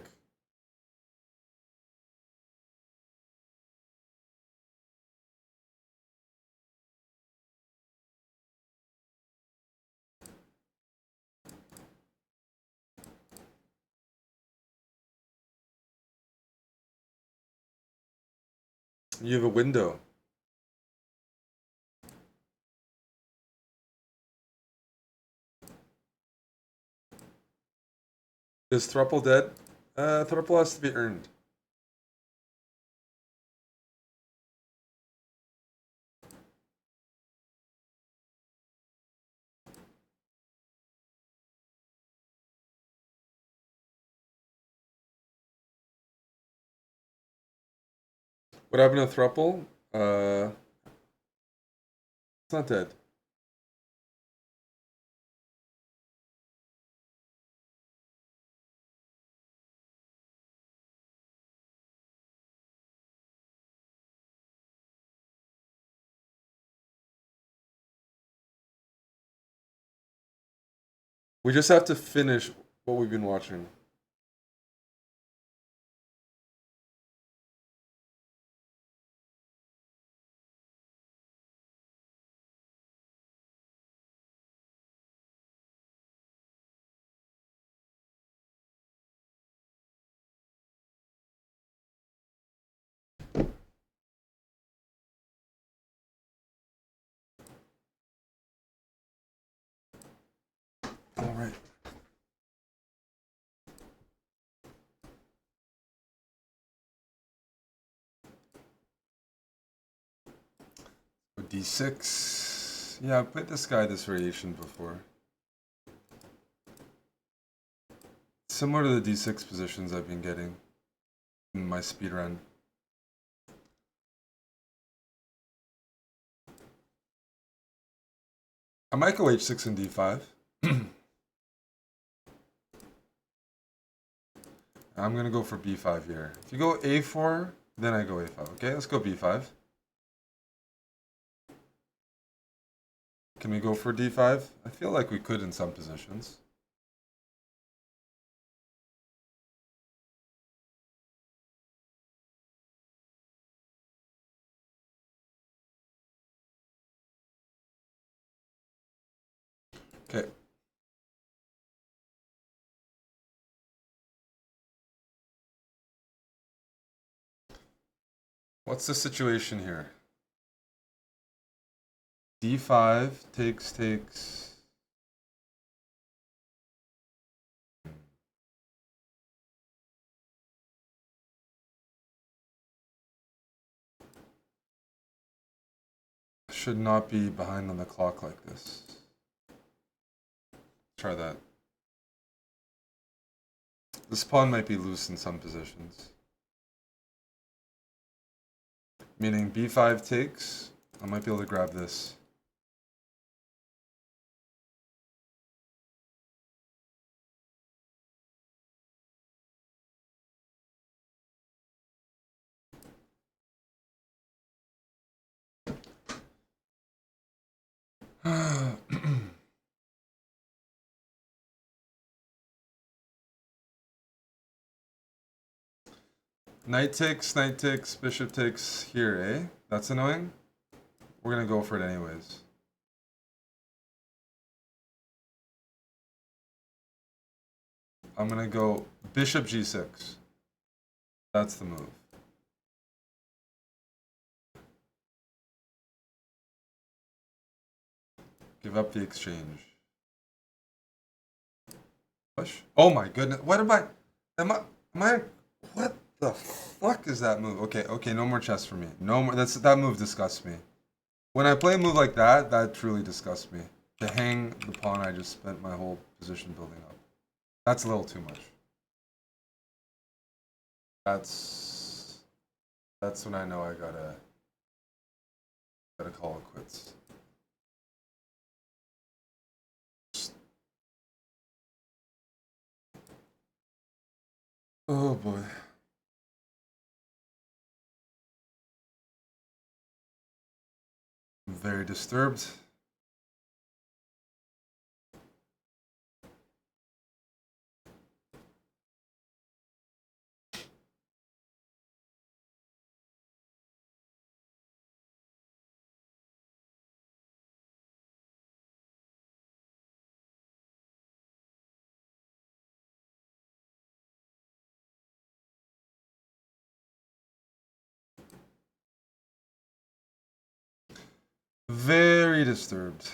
You have a window. Is Thruple dead? Thruple has to be earned. What happened to Thruple? It's not dead. We just have to finish what we've been watching. All right. D6. Yeah, I've played this guy this variation before. Similar to the D6 positions I've been getting in my speedrun. I might go h6 and d5. I'm gonna go for b5 here. If you go a4, then I go a5. Okay, let's go b5. Can we go for d5? I feel like we could in some positions. Okay. What's the situation here? d5 takes. Should not be behind on the clock like this. Try that. This pawn might be loose in some positions. Meaning b5 takes. I might be able to grab this. Knight takes, bishop takes here, eh? That's annoying. We're gonna go for it anyways. I'm gonna go bishop g6. That's the move. Give up the exchange. Push. Oh my goodness. What am I? What the fuck is that move? Okay, no more chess for me. No more. That move disgusts me. When I play a move like that, that truly disgusts me. To hang the pawn I just spent my whole position building up. That's a little too much. That's when I know I gotta call it quits. Oh boy. I'm very disturbed. Very disturbed.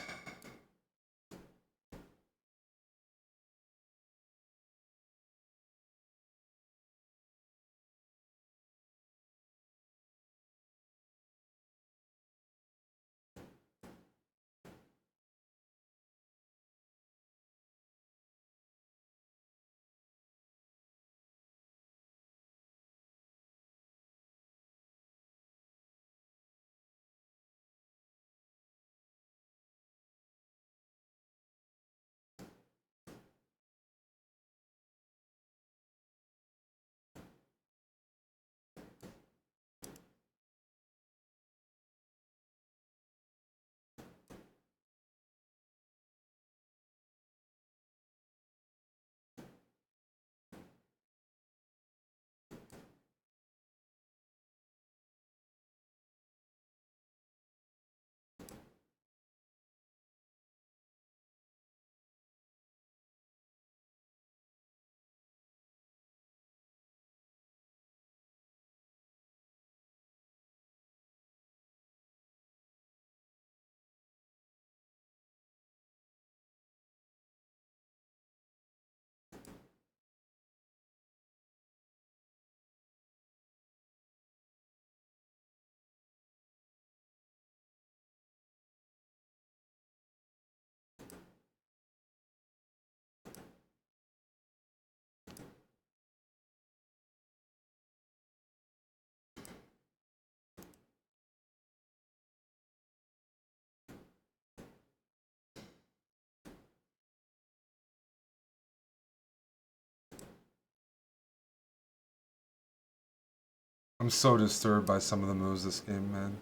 I'm so disturbed by some of the moves this game, man.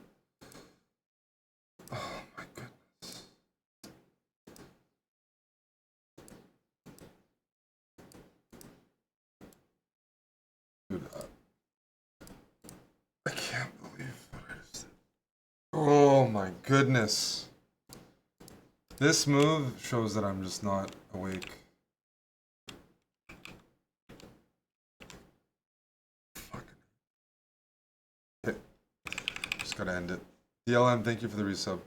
Oh my goodness. Dude, I can't believe what I just did. Oh my goodness. This move shows that I'm just not awake. Fucking. Okay. Just gotta end it. DLM, thank you for the resub.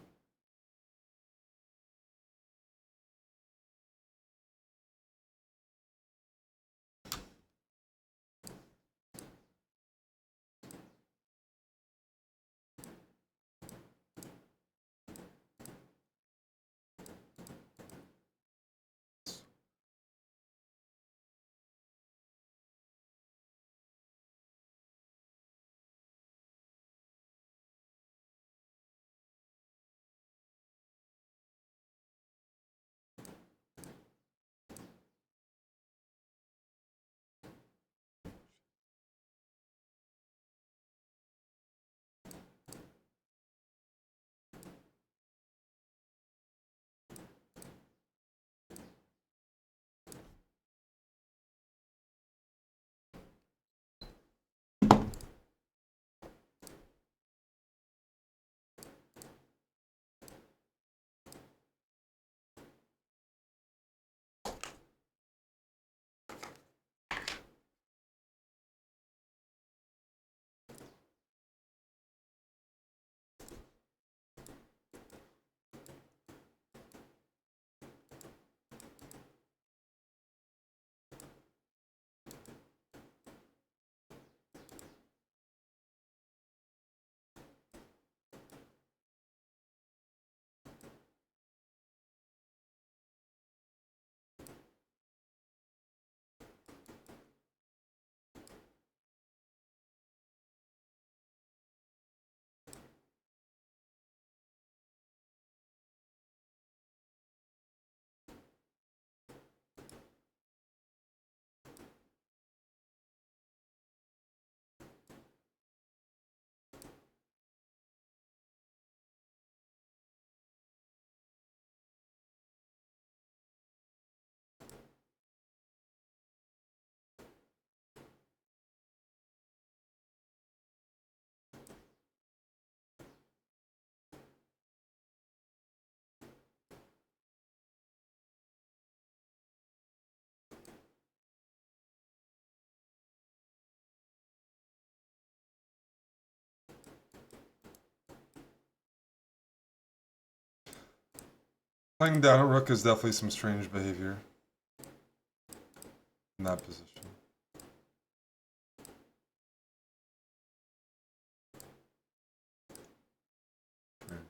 Playing down a rook is definitely some strange behavior in that position. Strange.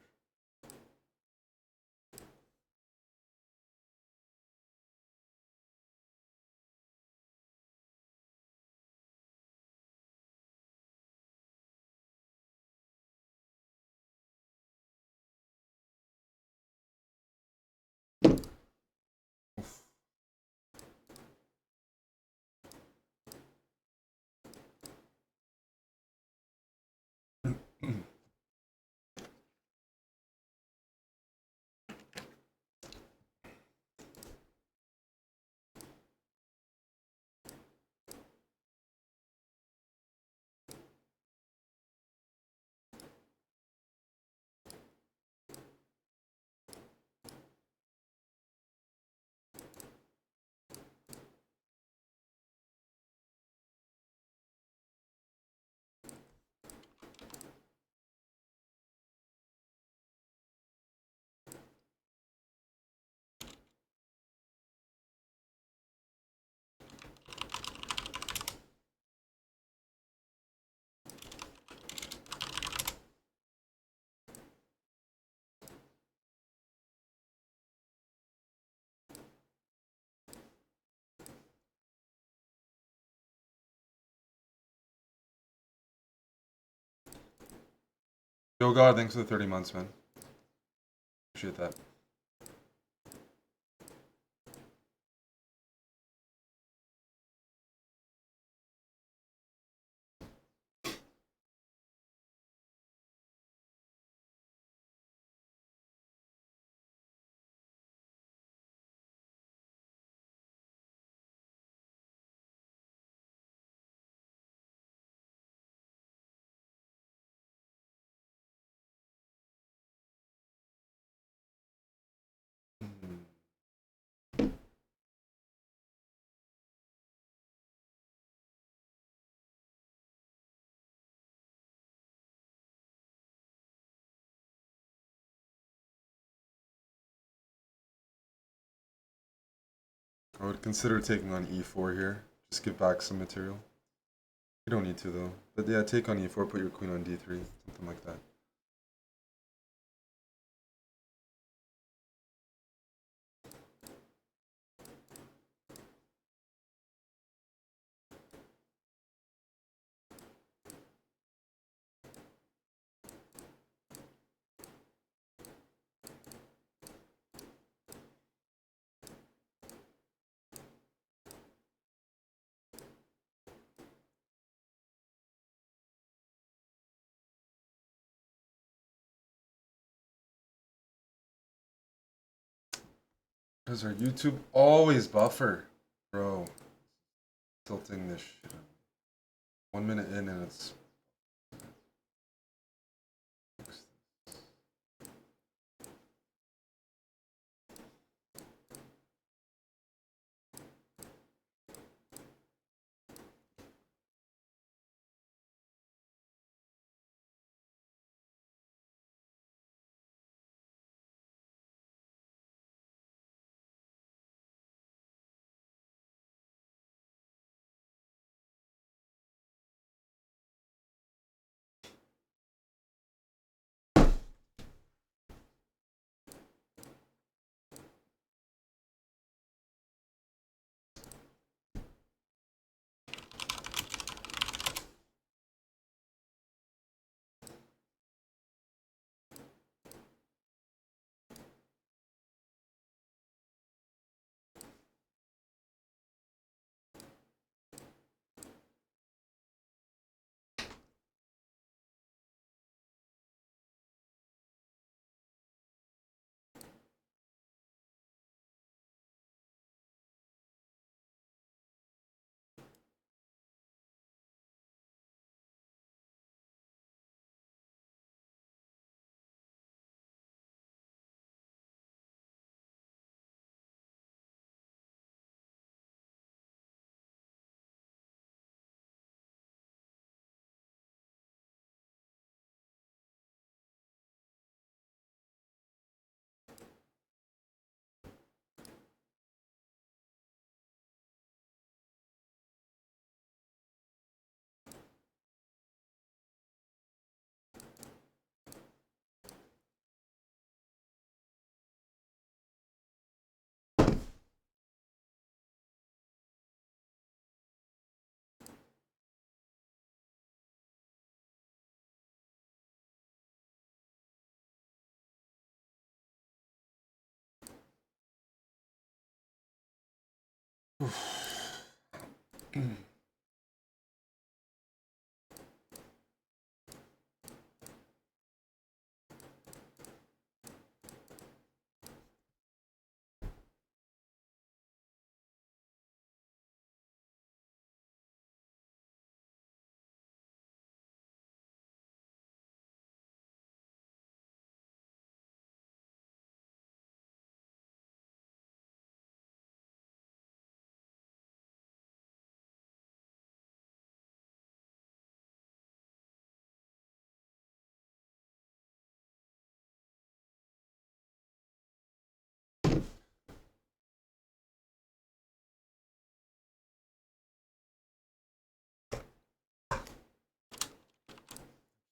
Oof. Yo, God, thanks for the 30 months, man. Appreciate that. I would consider taking on e4 here. Just give back some material. You don't need to though. But yeah, take on e4, put your queen on d3, something like that. Does our YouTube always buffer? Bro, tilting this shit. 1 minute in and it's...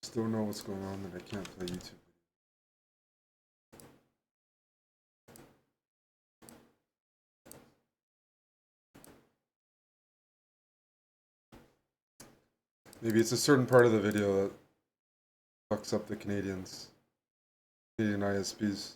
Just don't know what's going on that I can't play YouTube. Maybe it's a certain part of the video that fucks up the Canadians. Canadian ISPs.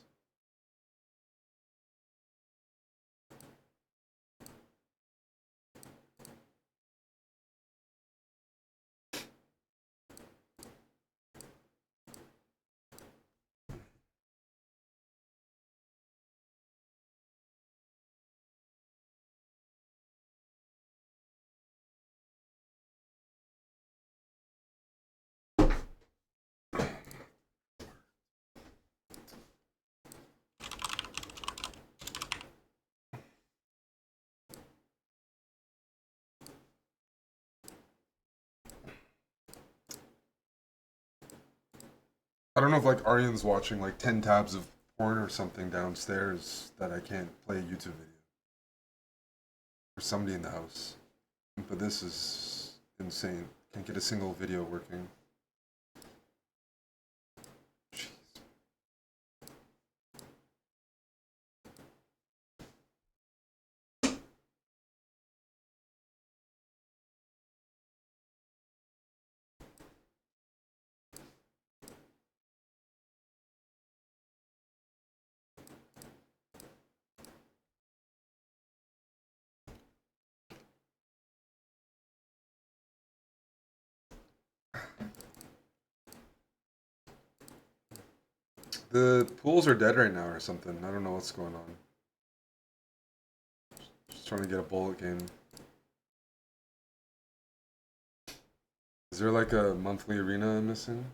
I don't know if like Aryan's watching like 10 tabs of porn or something downstairs that I can't play a YouTube video. for somebody in the house. But this is insane. Can't get a single video working. Jeez. The pools are dead right now or something. I don't know what's going on. Just trying to get a bullet game. Is there like a monthly arena I'm missing?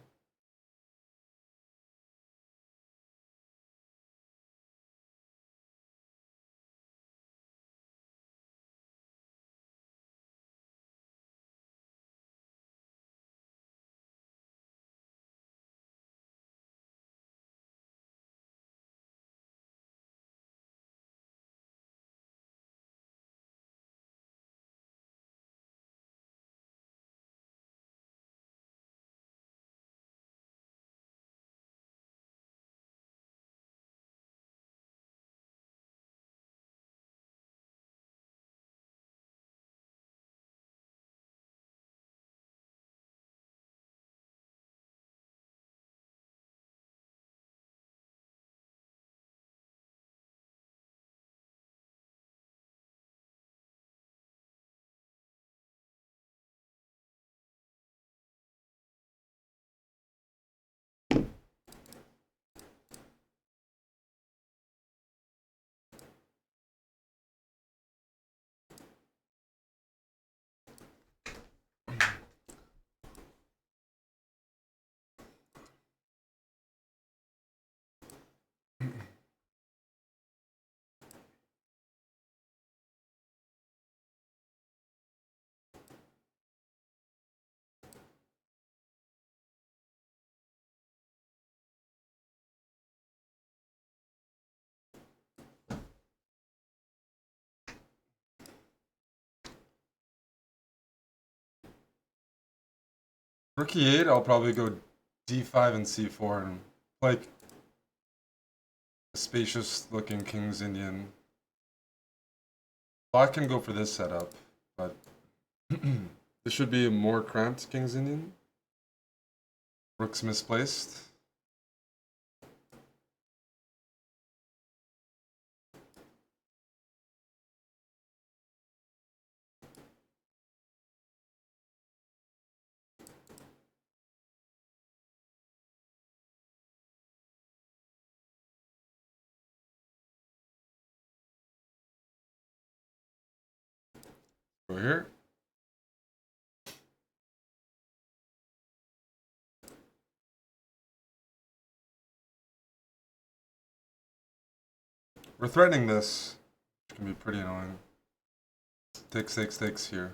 Rook e8, I'll probably go d5 and c4 and like a spacious looking King's Indian. Black can go for this setup, but this should be a more cramped King's Indian. Rook's misplaced. Go here. We're threatening this, which can be pretty annoying. Takes here.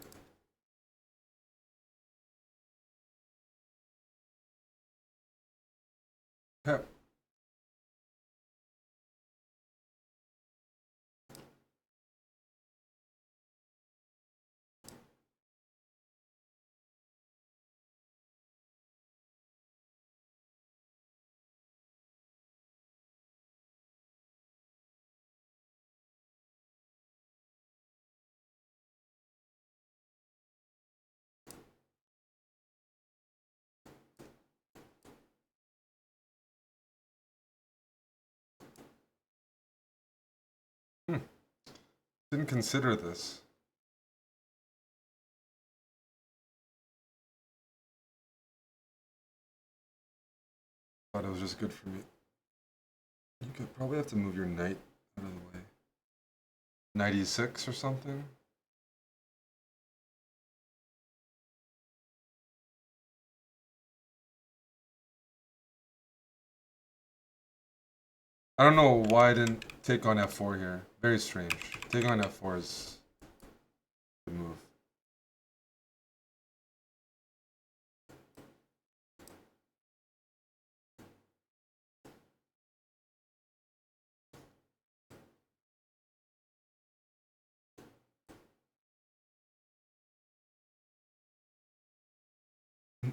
Yeah. Didn't consider this. Thought it was just good for me. You could probably have to move your knight out of the way. Knight e6 or something. I don't know why I didn't take on f4 here. Very strange. Taking on f4 is a good move. A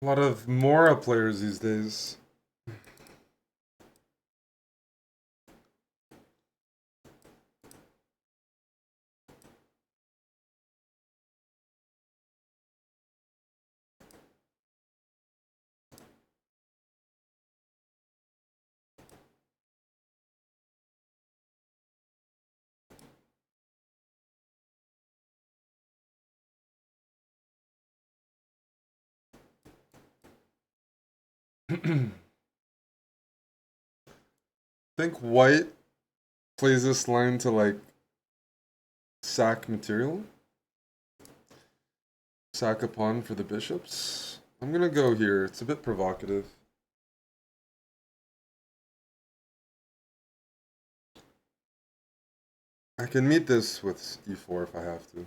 lot of Mora players these days. I think white plays this line to like sack material. Sack a pawn for the bishops. I'm gonna go here. It's a bit provocative. I can meet this with e4 if I have to.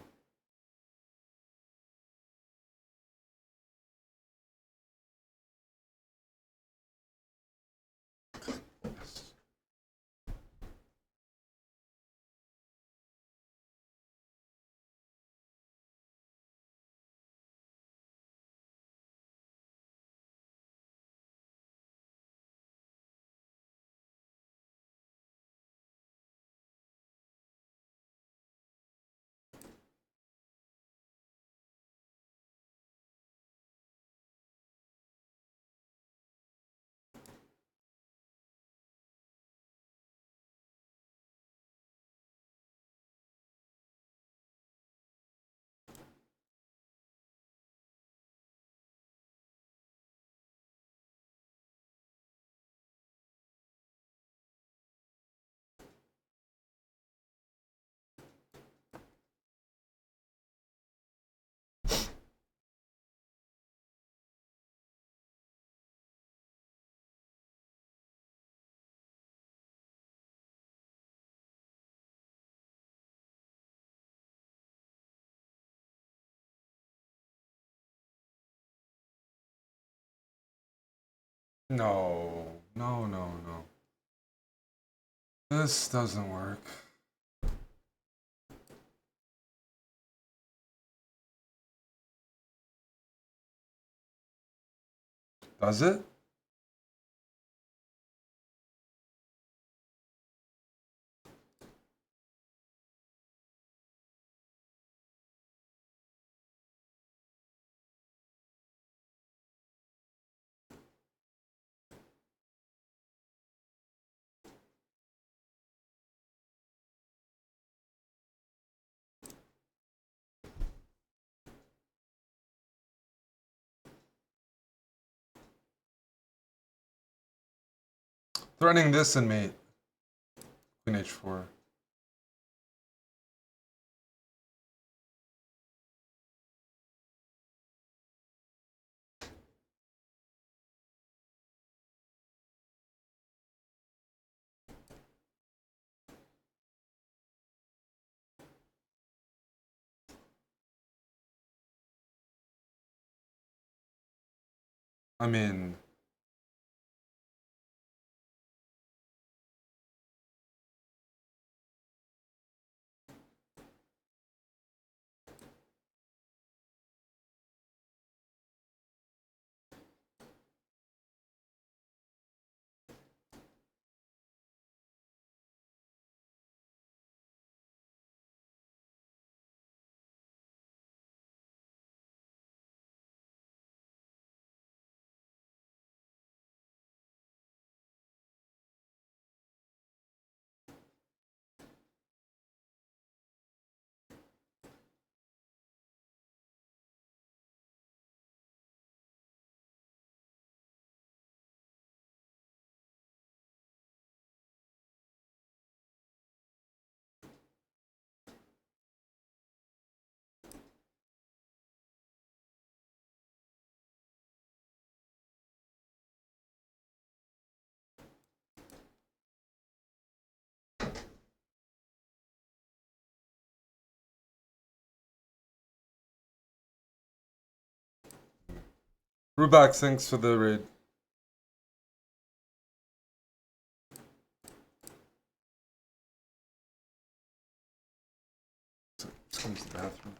No, no, no, no. This doesn't work. Does it? Threatening this and mate. Queen h4. I mean, Rubak, thanks for the raid. Just come to the bathroom.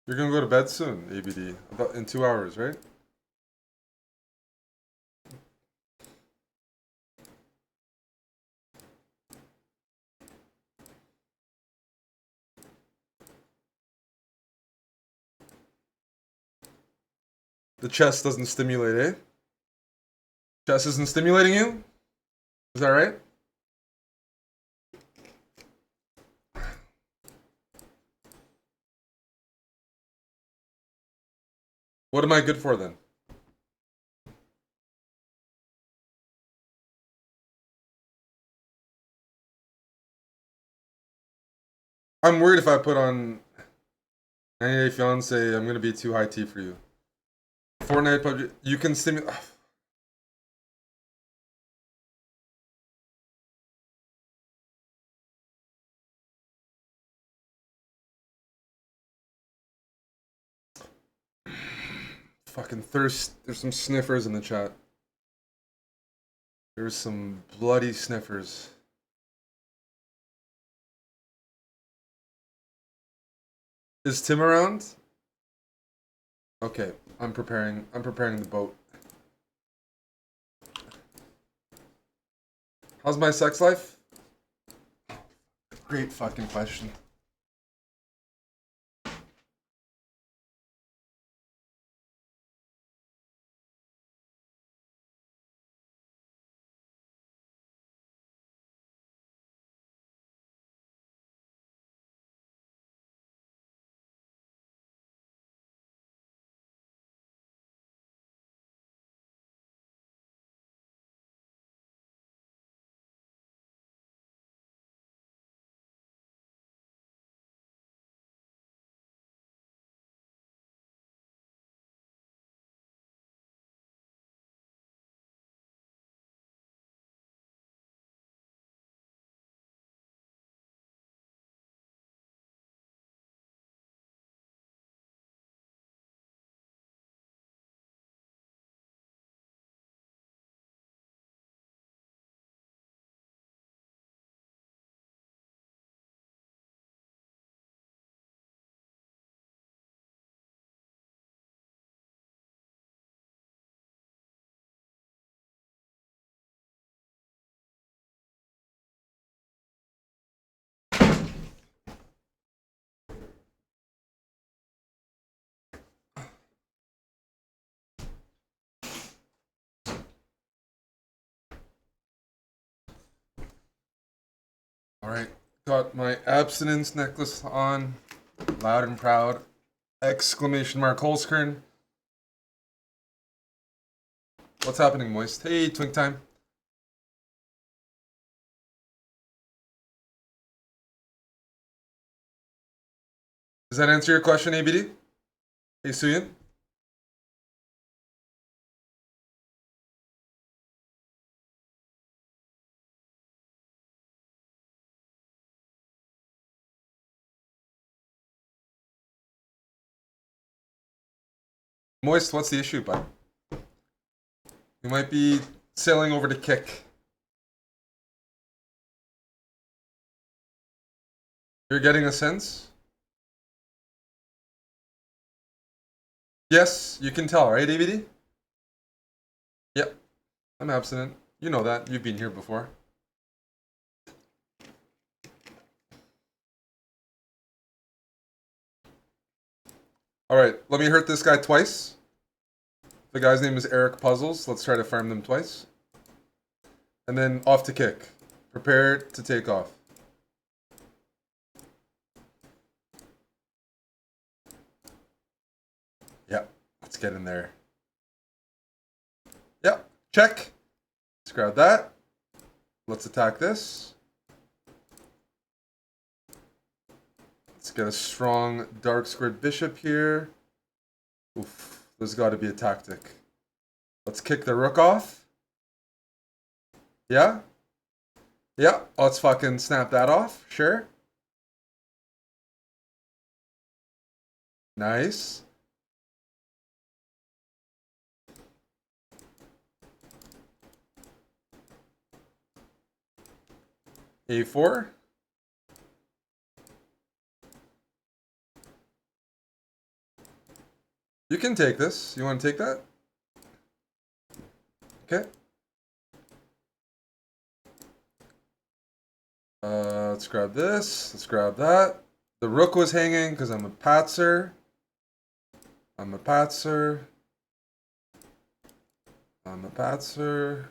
You're gonna go to bed soon, ABD. About in 2 hours, right? The chest doesn't stimulate, eh? Chest isn't stimulating you? Is that right? What am I good for then? I'm worried if I put on 90 Day Fiance, I'm gonna be too high T for you. Fortnite, PUBG, you can stimulate. Fucking thirst. There's some sniffers in the chat. There's some bloody sniffers. Is Tim around? Okay, I'm preparing the boat. How's my sex life? Great fucking question. Alright, got my abstinence necklace on. Loud and proud. Exclamation mark Holskern. What's happening, Moist? Hey, Twink Time. Does that answer your question, ABD? Hey, Suyin? Moist, what's the issue, bud? You might be sailing over to kick. You're getting a sense? Yes, you can tell, right, ABD? Yep, I'm abstinent. You know that. You've been here before. Alright, let me hurt this guy twice. The guy's name is Eric Puzzles. Let's try to farm them twice. And then off to kick. Prepare to take off. Yeah, let's get in there. Yeah, check. Let's grab that. Let's attack this. Let's get a strong dark squared bishop here. Oof, there's got to be a tactic. Let's kick the rook off. Yeah? Yeah, let's fucking snap that off. Sure. Nice. A4. You can take this. You want to take that? Okay. Let's grab this. Let's grab that. The rook was hanging because I'm a patzer. I'm a patzer. Batzer.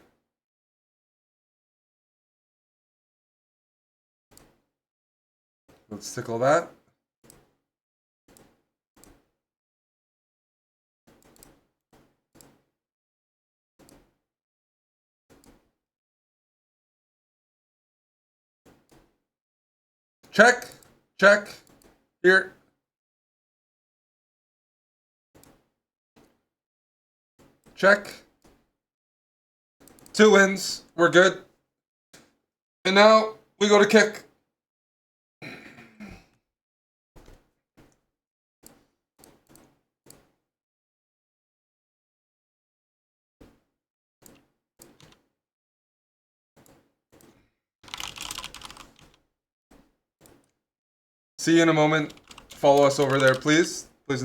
Let's tickle that. Check. Check. Here. Check. 2 wins. We're good. And now we go to kick. See you in a moment. Follow us over there, please.